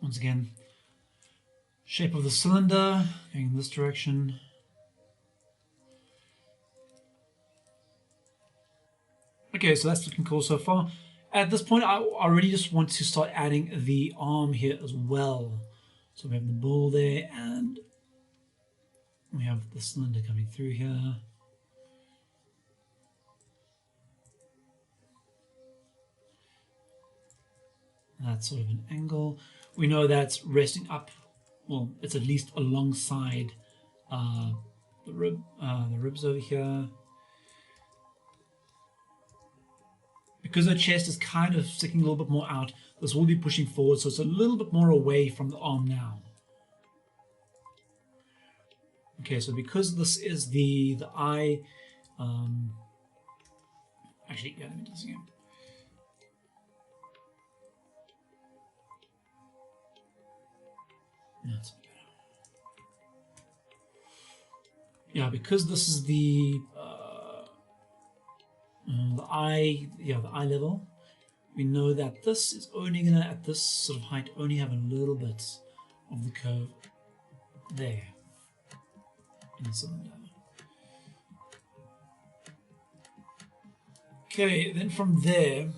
Once again, shape of the cylinder going in this direction. Okay, so that's looking cool so far. At this point, I already just want to start adding the arm here as well. So we have the ball there, and we have the cylinder coming through here. That's sort of an angle. We know that's resting up, well, it's at least alongside the ribs over here. Because the chest is kind of sticking a little bit more out, this will be pushing forward, so it's a little bit more away from the arm now. Okay, so because this is the eye, actually, yeah, let me do this again. That's better. Yeah, because this is the the eye, the eye level, we know that this is only gonna, at this sort of height, only have a little bit of the curve there in the cylinder. Okay, then from there,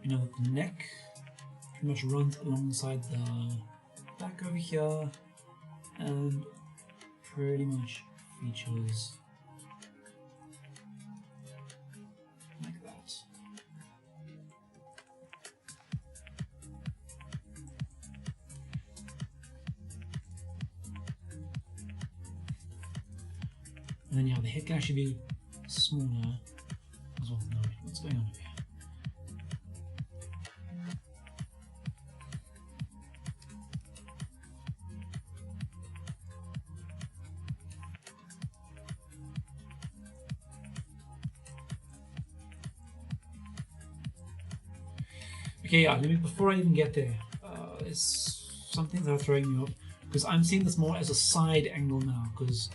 you know that the neck pretty much runs alongside the back over here and pretty much features like that. And then the head can actually be smaller as well. No, what's going on over here? Okay, yeah, before I even get there, there's something that are throwing me off, because I'm seeing this more as a side angle now, because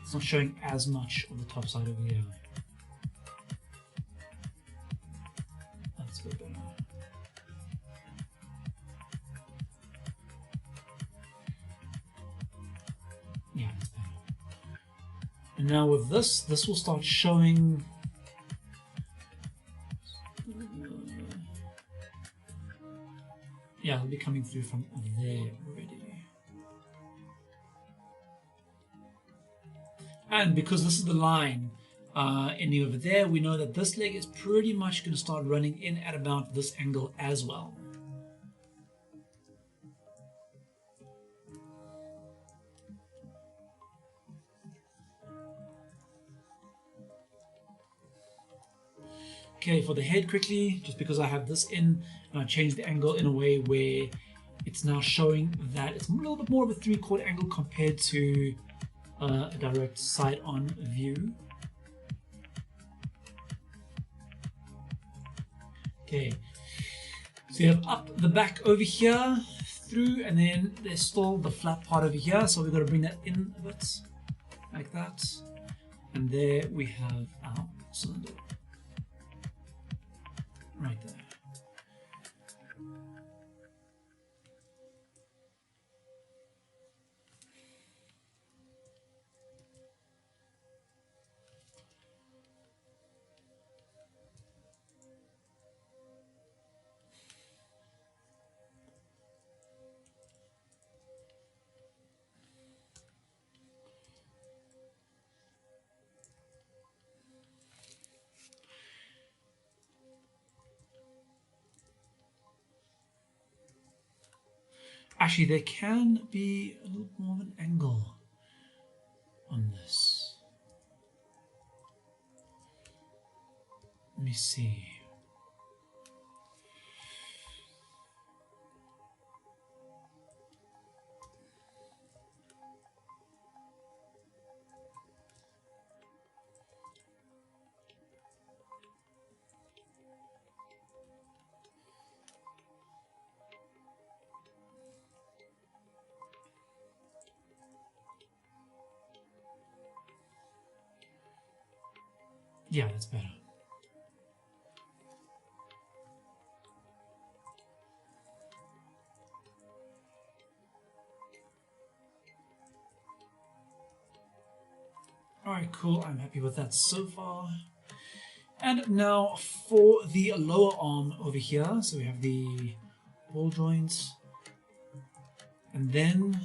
it's not showing as much of the top side over here. That's a bit better. Yeah, that's better. And now with this will start showing. Yeah, it'll be coming through from there already. And because this is the line ending over there, we know that this leg is pretty much going to start running in at about this angle as well. Okay, for the head quickly, just because I have this in, and I changed the angle in a way where it's now showing that it's a little bit more of a 3/4 angle compared to a direct side-on view. Okay, so you have up the back over here, through, and then there's still the flat part over here, so we've got to bring that in a bit, like that. And there we have our cylinder. Right there. Actually, there can be a little more of an angle on this. Let me see. Yeah, that's better. Alright, cool. I'm happy with that so far. And now for the lower arm over here. So we have the ball joint. And then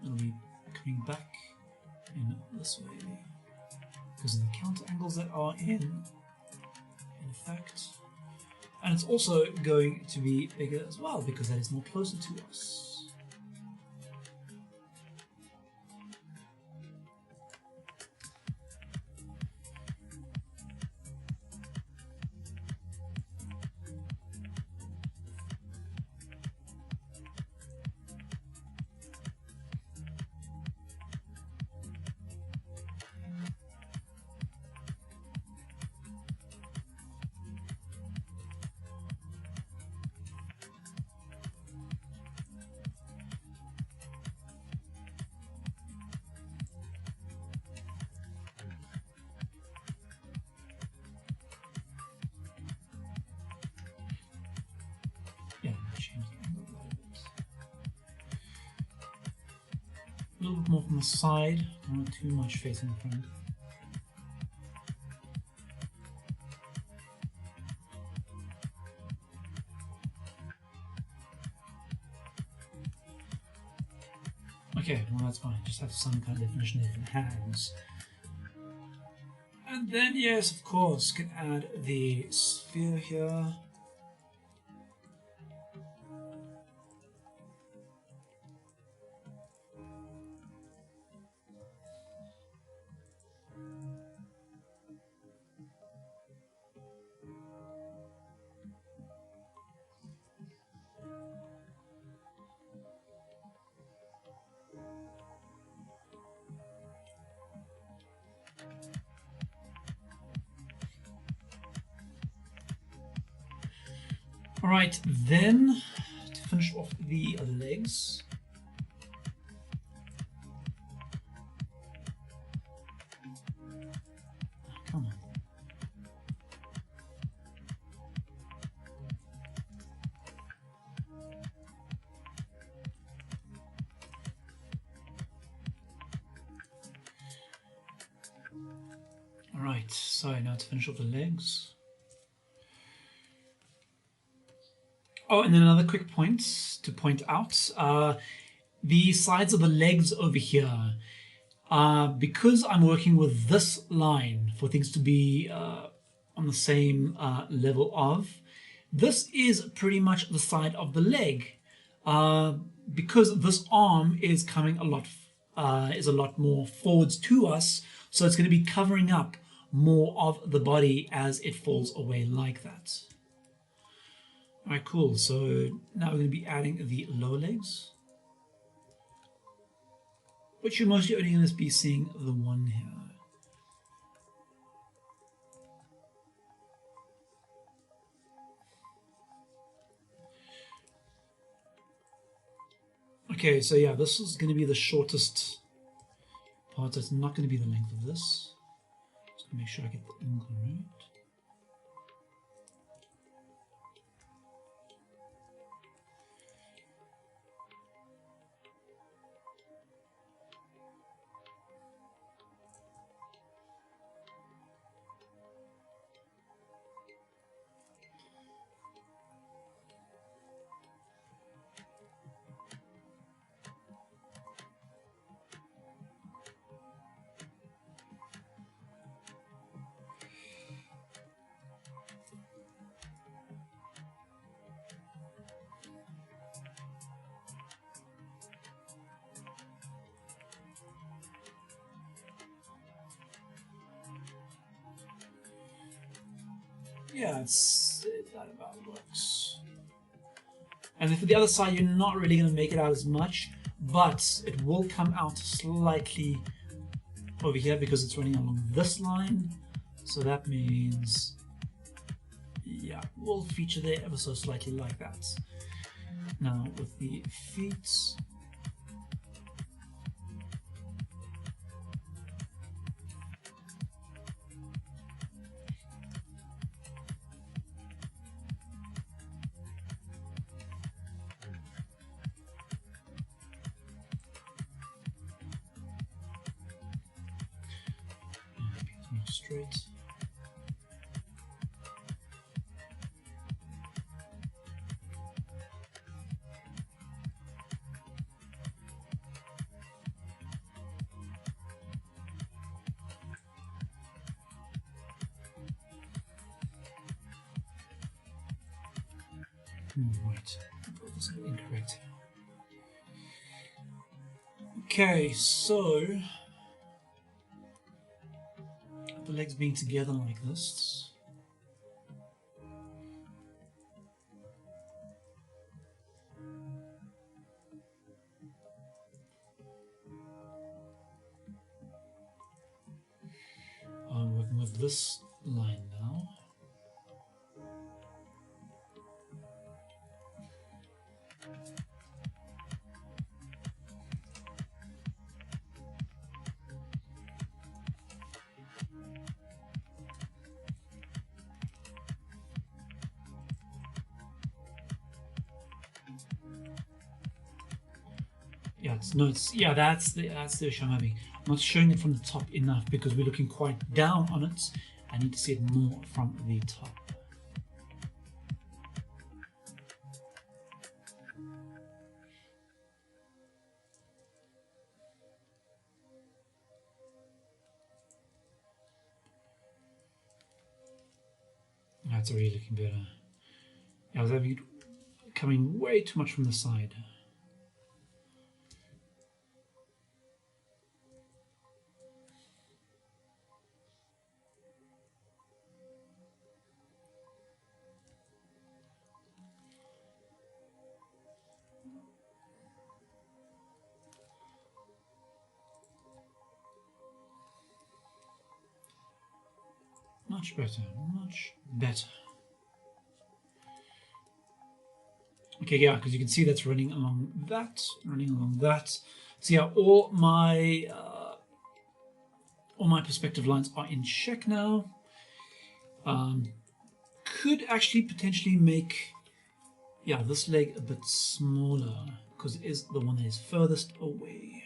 it'll be coming back in this way, because of the counter angles that are in effect. And it's also going to be bigger as well, because that is more closer to us. A little bit more from the side, not too much facing the front. Okay, well that's fine, just have some kind of definition of the hands. And then, yes, of course, can add the sphere here. Alright, then to finish off the legs. Oh, come on. Alright, so now to finish off the legs. Oh, and then another quick point to point out. The sides of the legs over here, because I'm working with this line for things to be on the same level of, this is pretty much the side of the leg. Because this arm is coming a lot more forwards to us, so it's going to be covering up more of the body as it falls away like that. Alright, cool. So now we're going to be adding the lower legs, but you're mostly only going to be seeing the one here. Okay, so yeah, this is going to be the shortest part. So it's not going to be the length of this. Just make sure I get the angle right. Yeah, that about works. And then for the other side, you're not really going to make it out as much, but it will come out slightly over here because it's running along this line. So that means, yeah, we'll feature there ever so slightly like that. Now with the feet. Straight. Right, this is incorrect. Okay, so the legs being together like this. I'm working with this line now. Yeah, that's the issue I'm having. I'm not showing it from the top enough because we're looking quite down on it. I need to see it more from the top. That's already looking better. I was having it coming way too much from the side. Much better, much better. Okay, yeah, because you can see that's running along that, So yeah, all my perspective lines are in check now. Could actually potentially make, yeah, this leg a bit smaller because it is the one that is furthest away.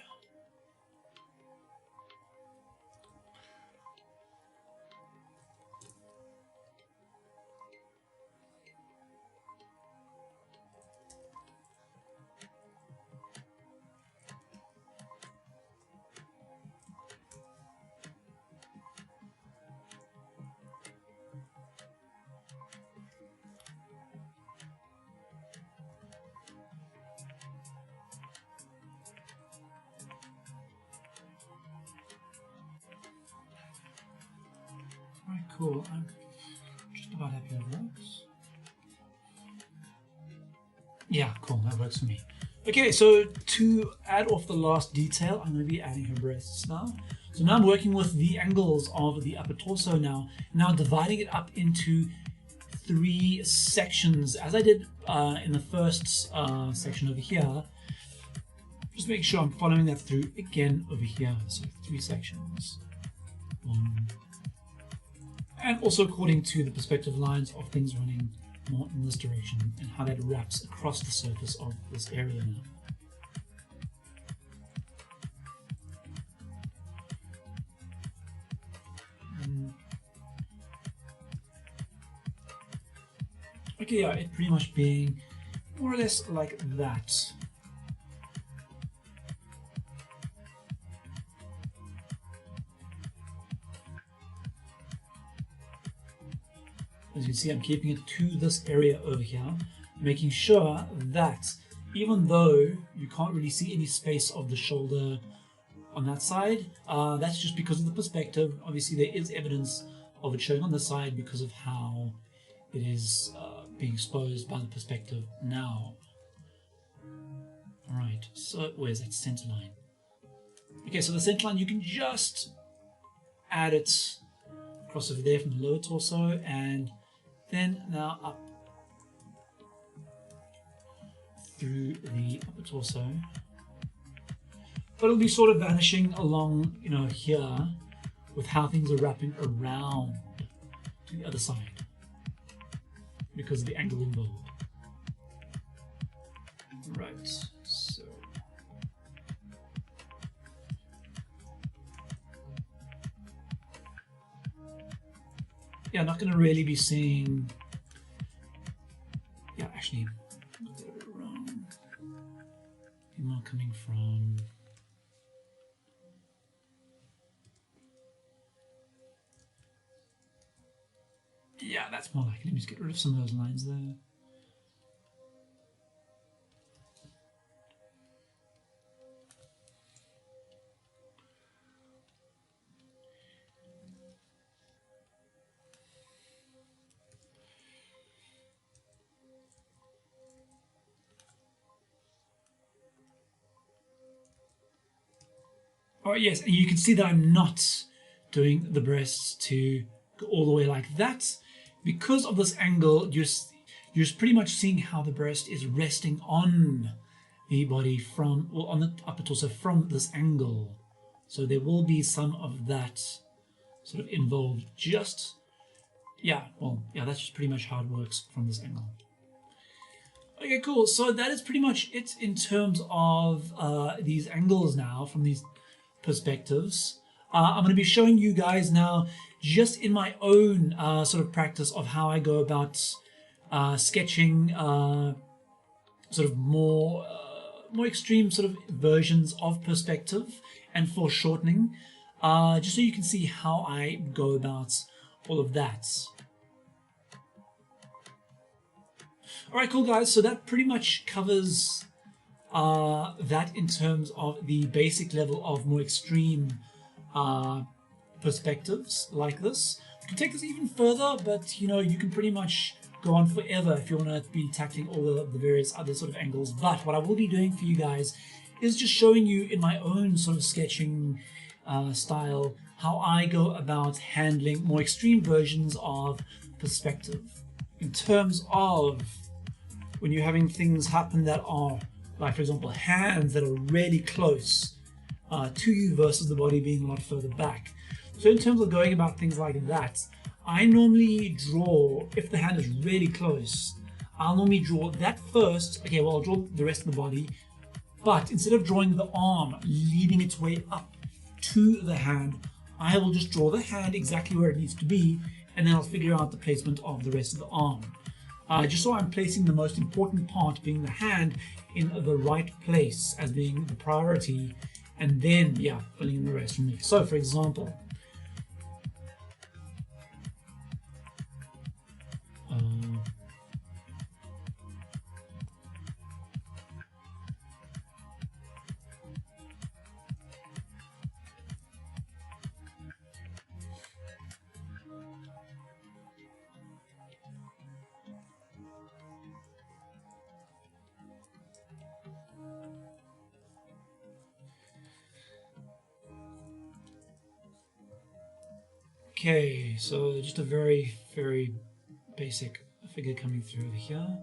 Alright, cool. I'm just about happy that works. Yeah, cool, that works for me. Okay, so to add off the last detail, I'm going to be adding her breasts now. So now I'm working with the angles of the upper torso now dividing it up into 3 sections, as I did in the first section over here. Just make sure I'm following that through again over here. So 3 sections. 1. And also according to the perspective lines of things running more in this direction and how that wraps across the surface of this area now. Okay, yeah, it pretty much being more or less like that. As you can see, I'm keeping it to this area over here, making sure that even though you can't really see any space of the shoulder on that side, that's just because of the perspective. Obviously, there is evidence of it showing on the side because of how it is being exposed by the perspective now. Alright, so where's that center line? Okay, so the center line, you can just add it across over there from the lower torso, and then now up through the upper torso. But it'll be sort of vanishing along, you know, here with how things are wrapping around to the other side because of the angle involved. Right, so yeah, not going to really be seeing. Yeah, actually, I got that a bit wrong. More coming from. Yeah, that's more like it. Let me just get rid of some of those lines there. Oh yes, and you can see that I'm not doing the breasts to go all the way like that. Because of this angle, you're just pretty much seeing how the breast is resting on the body from, well, on the upper torso from this angle. So there will be some of that sort of involved. Just, yeah, well, yeah, that's just pretty much how it works from this angle. Okay, cool. So that is pretty much it in terms of these angles now from these perspectives. I'm going to be showing you guys now just in my own sort of practice of how I go about sketching sort of more extreme sort of versions of perspective and foreshortening, just so you can see how I go about all of that. Alright, cool guys, so that pretty much covers that in terms of the basic level of more extreme perspectives like this. You can take this even further, but you know, you can pretty much go on forever if you want to be tackling all the various other sort of angles. But what I will be doing for you guys is just showing you in my own sort of sketching style how I go about handling more extreme versions of perspective in terms of when you're having things happen that are, like for example, hands that are really close to you versus the body being a lot further back. So in terms of going about things like that, I normally draw, if the hand is really close, I'll normally draw that first. Okay, well, I'll draw the rest of the body, but instead of drawing the arm leading its way up to the hand, I will just draw the hand exactly where it needs to be, and then I'll figure out the placement of the rest of the arm. Just so I'm placing the most important part, being the hand, in the right place as being the priority, and then, yeah, filling in the rest from me. So, for example, okay, so just a very, very basic figure coming through over here.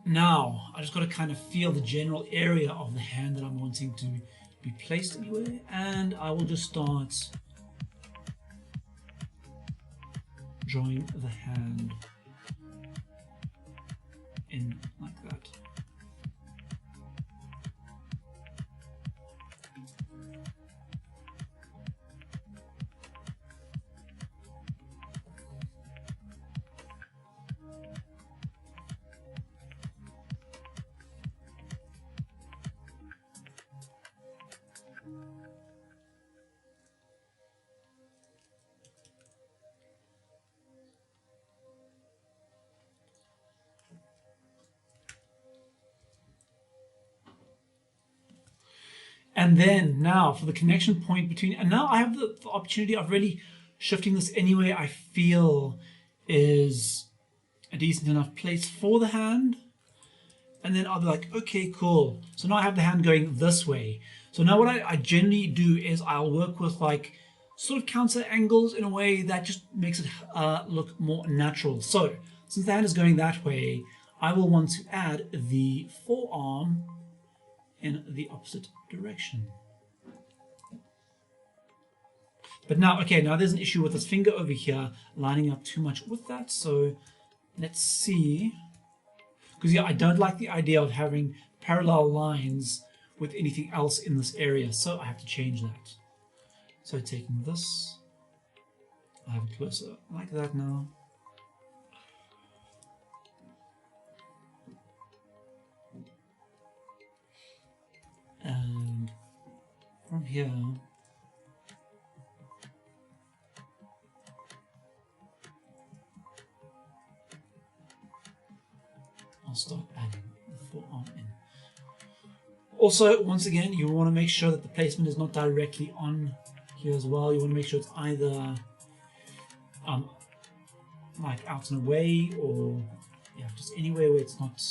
Now, I just got to kind of feel the general area of the hand that I'm wanting to be placed anywhere, and I will just start drawing the hand in like that. And then now for the connection point between, and now I have the opportunity of really shifting this any way I feel is a decent enough place for the hand. And then I'll be like, okay, cool. So now I have the hand going this way. So now what I generally do is I'll work with like sort of counter angles in a way that just makes it look more natural. So since the hand is going that way, I will want to add the forearm in the opposite direction. But now, okay, now there's an issue with this finger over here lining up too much with that. So let's see. Because yeah, I don't like the idea of having parallel lines with anything else in this area. So I have to change that. So taking this, I have it closer like that now. And from here, I'll start adding the forearm in. Also, once again, you want to make sure that the placement is not directly on here as well. You want to make sure it's either like out and away, or yeah, just anywhere where it's not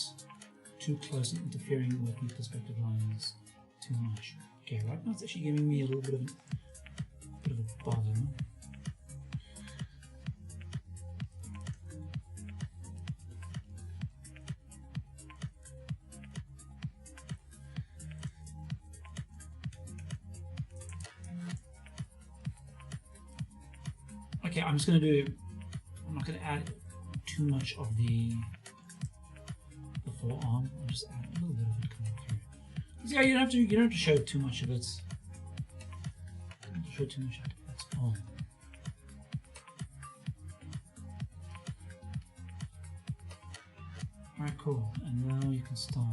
too close and interfering with the perspective lines too much. Okay, right now it's actually giving me a little bit of a bother. Okay, I'm just going to do not going to add too much of the forearm. I'll just add a little bit of it coming through. Yeah, you don't have to show too much of it. You don't have to show too much of it. That's all. Alright, cool. And now you can start.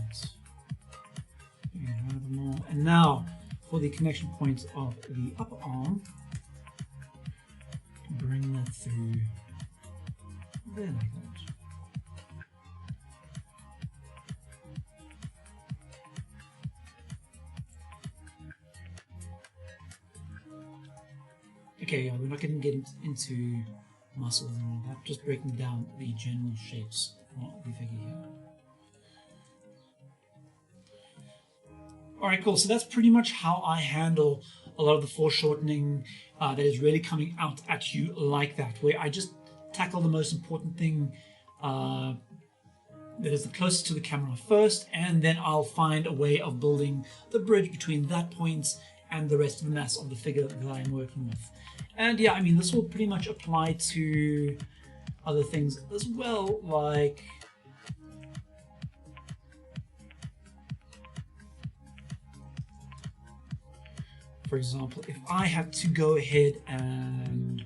More. And now for the connection point of the upper arm, bring that through there like that. Okay, yeah, we're not going to get into muscles and all that, just breaking down the general shapes of the figure here. Alright, cool. So that's pretty much how I handle a lot of the foreshortening that is really coming out at you like that, where I just tackle the most important thing that is the closest to the camera first, and then I'll find a way of building the bridge between that point and the rest of the mass of the figure that I'm working with. And yeah, I mean, this will pretty much apply to other things as well, like for example, if I had to go ahead and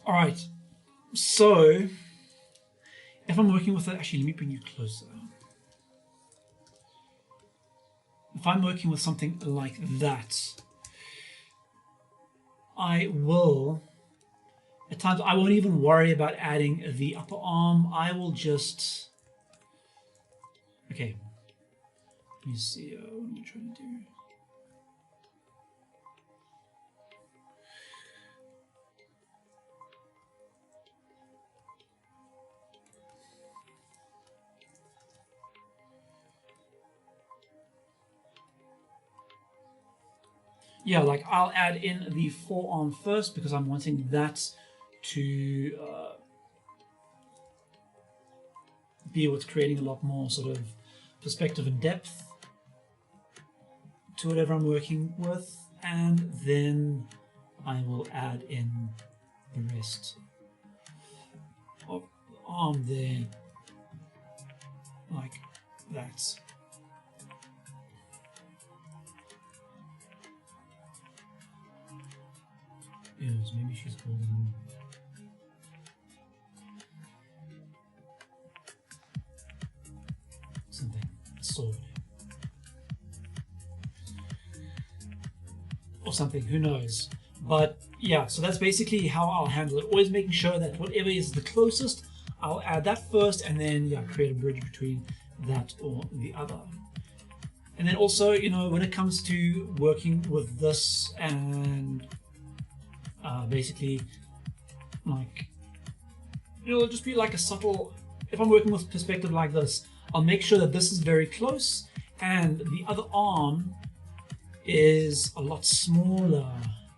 all right, so if I'm working with it, actually, let me bring you closer. If I'm working with something like that, I will, at times, I won't even worry about adding the upper arm. I will just, okay, let me see, what am I trying to do? Yeah, like I'll add in the forearm first because I'm wanting that to be what's creating a lot more sort of perspective and depth to whatever I'm working with, and then I will add in the rest of the arm there, like that. Yes, maybe she's holding something, a sword or something, who knows. But yeah, so that's basically how I'll handle it, always making sure that whatever is the closest, I'll add that first, and then yeah, create a bridge between that or the other. And then also, you know, when it comes to working with this and basically, like, you know, it'll just be like a subtle, if I'm working with perspective like this, I'll make sure that this is very close and the other arm is a lot smaller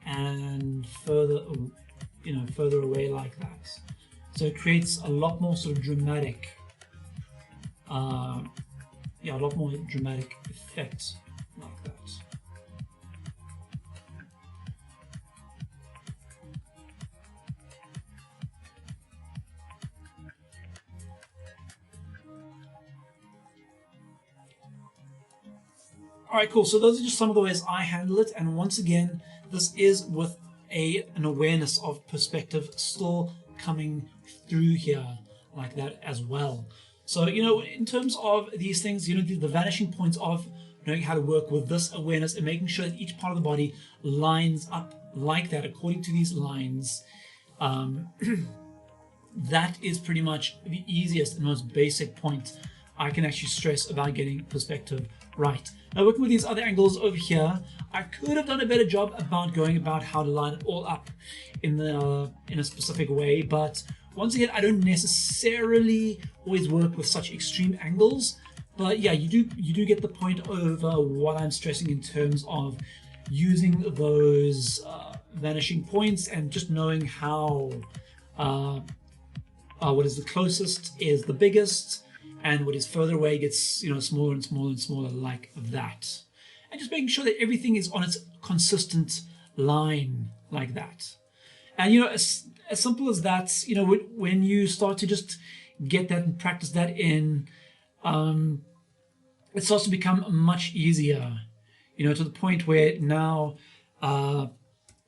and further, you know, further away like that. So it creates a lot more sort of dramatic, yeah, a lot more dramatic effect like that. Alright, cool. So those are just some of the ways I handle it. And once again, this is with an awareness of perspective still coming through here like that as well. So, you know, in terms of these things, you know, the vanishing points of knowing how to work with this awareness and making sure that each part of the body lines up like that according to these lines. that is pretty much the easiest and most basic point I can actually stress about getting perspective right. Now, working with these other angles over here, I could have done a better job about going about how to line it all up in a specific way, but once again, I don't necessarily always work with such extreme angles. But yeah, you do get the point over what I'm stressing in terms of using those vanishing points and just knowing how what is the closest is the biggest, and what is further away gets smaller and smaller and smaller, like that. And just making sure that everything is on its consistent line like that. And as simple as that, when you start to just get that and practice that in, it starts to become much easier, to the point where now,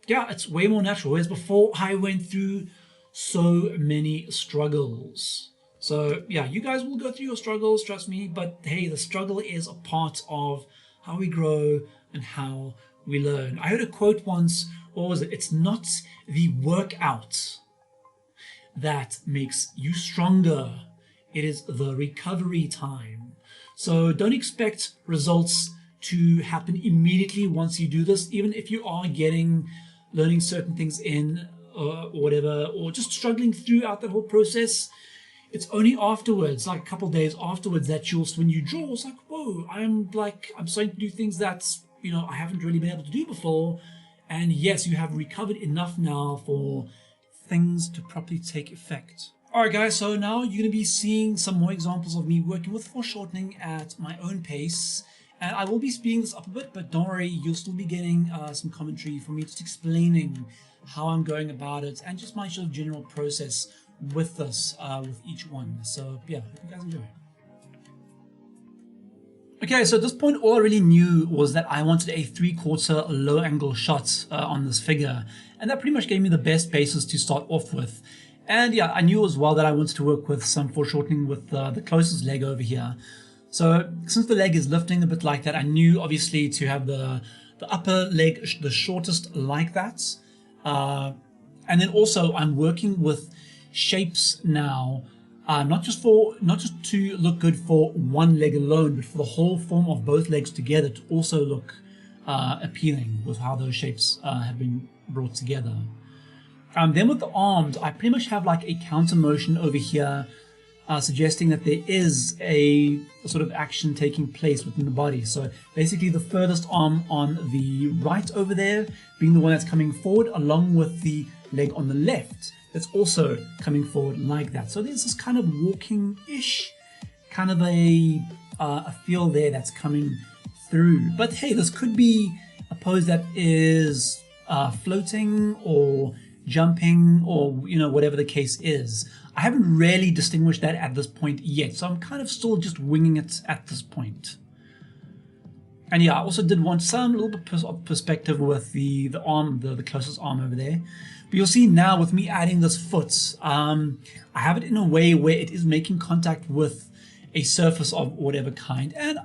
it's way more natural. Whereas before, I went through so many struggles. So yeah, you guys will go through your struggles, trust me, but hey, the struggle is a part of how we grow and how we learn. I heard a quote once, what was it? It's not the workout that makes you stronger, it is the recovery time. So don't expect results to happen immediately once you do this, even if you are learning certain things in or whatever, or just struggling throughout that whole process. It's only afterwards, like a couple days afterwards, that when you draw, it's like, whoa, I'm starting to do things that I haven't really been able to do before. And yes, you have recovered enough now for things to properly take effect. Alright guys, so now you're going to be seeing some more examples of me working with foreshortening at my own pace. And I will be speeding this up a bit, but don't worry, you'll still be getting some commentary from me just explaining how I'm going about it and just my sort of general process with this, with each one. So yeah, hope you guys enjoy. Okay, so at this point, all I really knew was that I wanted a 3/4 low angle shot on this figure. And that pretty much gave me the best basis to start off with. And yeah, I knew as well that I wanted to work with some foreshortening with the closest leg over here. So since the leg is lifting a bit like that, I knew obviously to have the upper leg the shortest like that. And then also I'm working with shapes now, not just to look good for one leg alone, but for the whole form of both legs together to also look appealing with how those shapes have been brought together. Then with the arms, I pretty much have like a counter motion over here, suggesting that there is a sort of action taking place within the body. So basically the furthest arm on the right over there being the one that's coming forward, along with the leg on the left that's also coming forward like that. So there's this kind of walking-ish kind of a feel there that's coming through. But hey, this could be a pose that is floating or jumping or whatever the case is. I haven't really distinguished that at this point yet, so I'm kind of still just winging it at this point. And yeah, I also did want some little bit of perspective with the arm, the closest arm over there. But you'll see now with me adding this foot, I have it in a way where it is making contact with a surface of whatever kind. And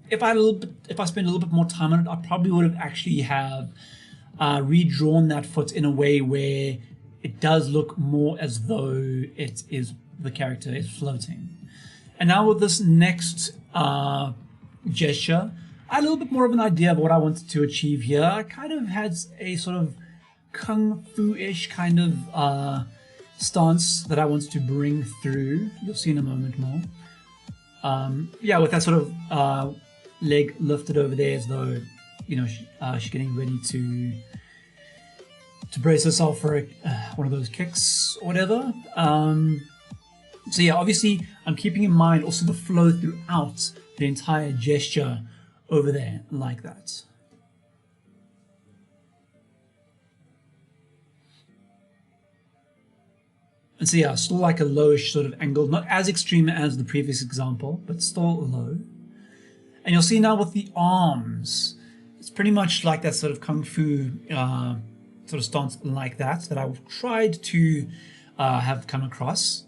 if I spend a little bit more time on it, I probably would have actually have redrawn that foot in a way where it does look more as though the character is floating. And now with this next gesture, I had a little bit more of an idea of what I wanted to achieve here. I kind of had a sort of kung fu-ish kind of stance that I wanted to bring through. You'll see in a moment more. Yeah, with that sort of leg lifted over there as though she's getting ready to brace herself for one of those kicks or whatever. So yeah, obviously I'm keeping in mind also the flow throughout the entire gesture over there like that. And so yeah, still like a lowish sort of angle, not as extreme as the previous example, but still low. And you'll see now with the arms, it's pretty much like that sort of kung fu sort of stance like that I've tried to have come across.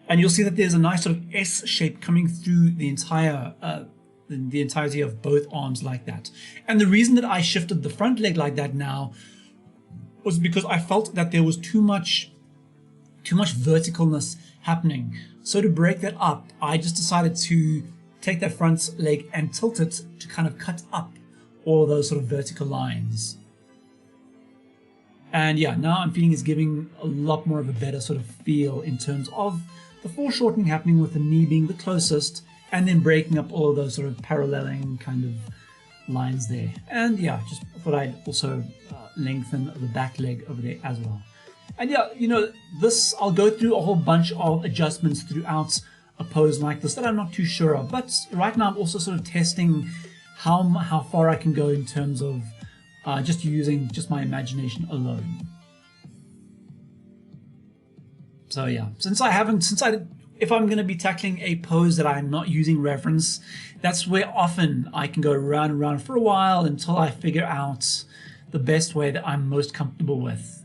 And you'll see that there's a nice sort of S shape coming through the entirety of both arms like that. And the reason that I shifted the front leg like that now was because I felt that there was too much too much verticalness happening. So to break that up, I just decided to take that front leg and tilt it to kind of cut up all of those sort of vertical lines. And yeah, now I'm feeling it's giving a lot more of a better sort of feel in terms of the foreshortening happening with the knee being the closest, and then breaking up all of those sort of paralleling kind of lines there. And yeah, just thought I'd also lengthen the back leg over there as well. And yeah, you know, this, I'll go through a whole bunch of adjustments throughout a pose like this that I'm not too sure of. But right now I'm also sort of testing how far I can go in terms of just using just my imagination alone. So yeah, if I'm going to be tackling a pose that I'm not using reference, that's where often I can go around and around for a while until I figure out the best way that I'm most comfortable with.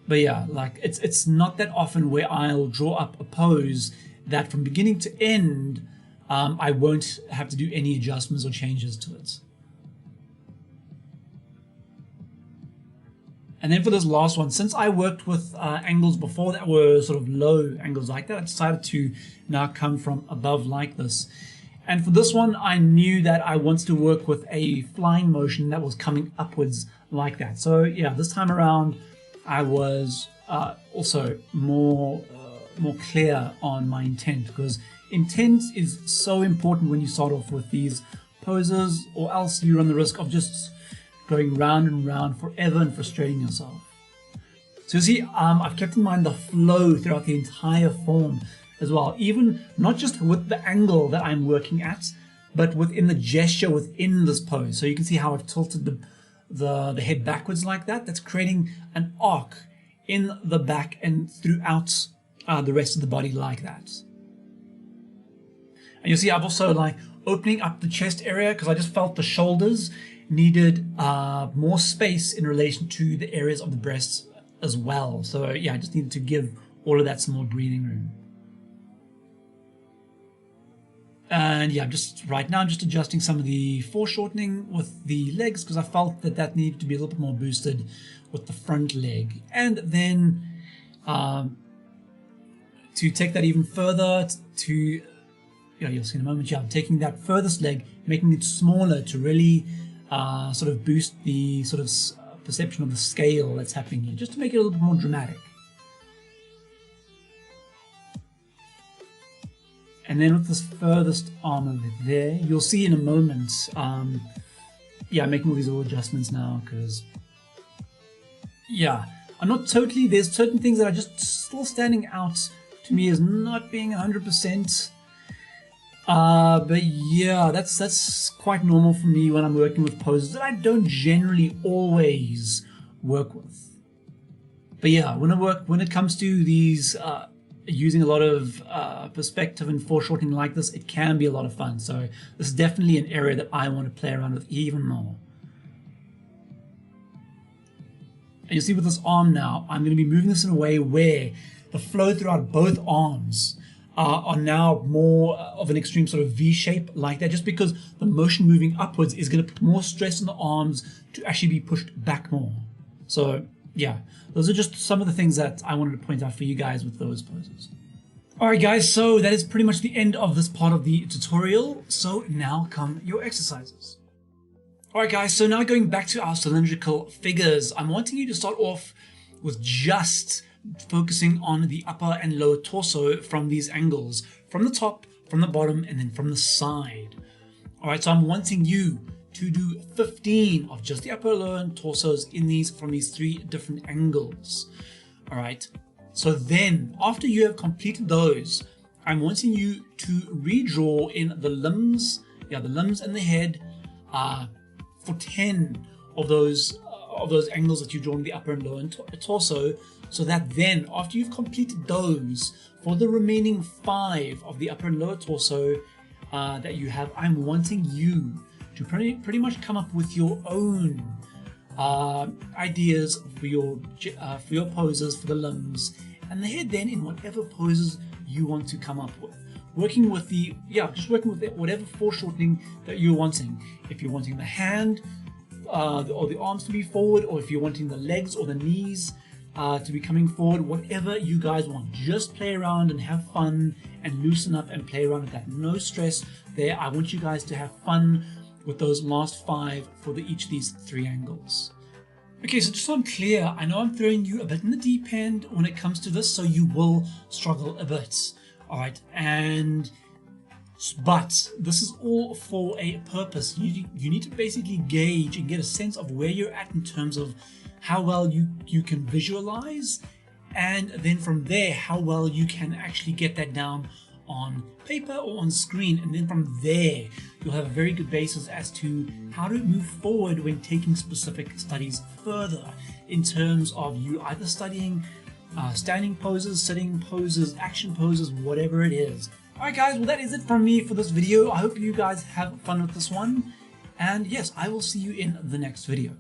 But yeah, like it's not that often where I'll draw up a pose that from beginning to end, I won't have to do any adjustments or changes to it. And then for this last one, since I worked with angles before that were sort of low angles like that, I decided to now come from above like this. And for this one, I knew that I wanted to work with a flying motion that was coming upwards like that. So yeah, this time around, I was also more clear on my intent, because intent is so important when you start off with these poses, or else you run the risk of just going round and round forever and frustrating yourself. So you see, I've kept in mind the flow throughout the entire form as well, even not just with the angle that I'm working at, but within the gesture within this pose. So you can see how I've tilted the head backwards like that. That's creating an arc in the back and throughout the rest of the body like that. And you'll see I've also like opening up the chest area, because I just felt the shoulders needed more space in relation to the areas of the breasts as well. So yeah, I just needed to give all of that some more breathing room. And yeah, right now I'm just adjusting some of the foreshortening with the legs, because I felt that needed to be a little bit more boosted with the front leg. And then to take that even further, you'll see in a moment, yeah, I'm taking that furthest leg, making it smaller to really sort of boost the sort of perception of the scale that's happening here, just to make it a little bit more dramatic. And then with this furthest arm over there, you'll see in a moment, yeah, I'm making all these little adjustments now, because, yeah, I'm not totally, there's certain things that are just still standing out to me as not being 100%. But yeah, that's quite normal for me when I'm working with poses that I don't generally always work with. But yeah, when it comes to these using a lot of perspective and foreshortening like this, it can be a lot of fun. So this is definitely an area that I want to play around with even more. And you see with this arm now, I'm going to be moving this in a way where the flow throughout both arms are now more of an extreme sort of V shape like that, just because the motion moving upwards is going to put more stress on the arms to actually be pushed back more. So yeah, those are just some of the things that I wanted to point out for you guys with those poses. Alright guys, so that is pretty much the end of this part of the tutorial. So now come your exercises. Alright guys, so now going back to our cylindrical figures, I'm wanting you to start off with just focusing on the upper and lower torso from these angles, from the top, from the bottom, and then from the side. Alright, so I'm wanting you to do 15 of just the upper, lower, and torsos in from these 3 different angles. Alright, so then after you have completed those, I'm wanting you to redraw in the limbs, the limbs and the head for 10 of those angles that you've drawn in the upper and lower and torso, so that then after you've completed those, for the remaining 5 of the upper and lower torso that you have, I'm wanting you to pretty much come up with your own ideas for your poses for the limbs and the head, then in whatever poses you want to come up with. Working with whatever foreshortening that you're wanting. If you're wanting the hand or the arms to be forward, or if you're wanting the legs or the knees to be coming forward, whatever you guys want. Just play around and have fun and loosen up and play around with that. No stress there. I want you guys to have fun with those last 5 for each of these 3 angles. Okay, so just so I'm clear, I know I'm throwing you a bit in the deep end when it comes to this, so you will struggle a bit. Alright, but this is all for a purpose. You need to basically gauge and get a sense of where you're at in terms of how well you can visualize, and then from there how well you can actually get that down on paper or on screen, and then from there you'll have a very good basis as to how to move forward when taking specific studies further in terms of you either studying standing poses, sitting poses, action poses, whatever it is. Alright guys, well that is it from me for this video. I hope you guys have fun with this one, and yes, I will see you in the next video.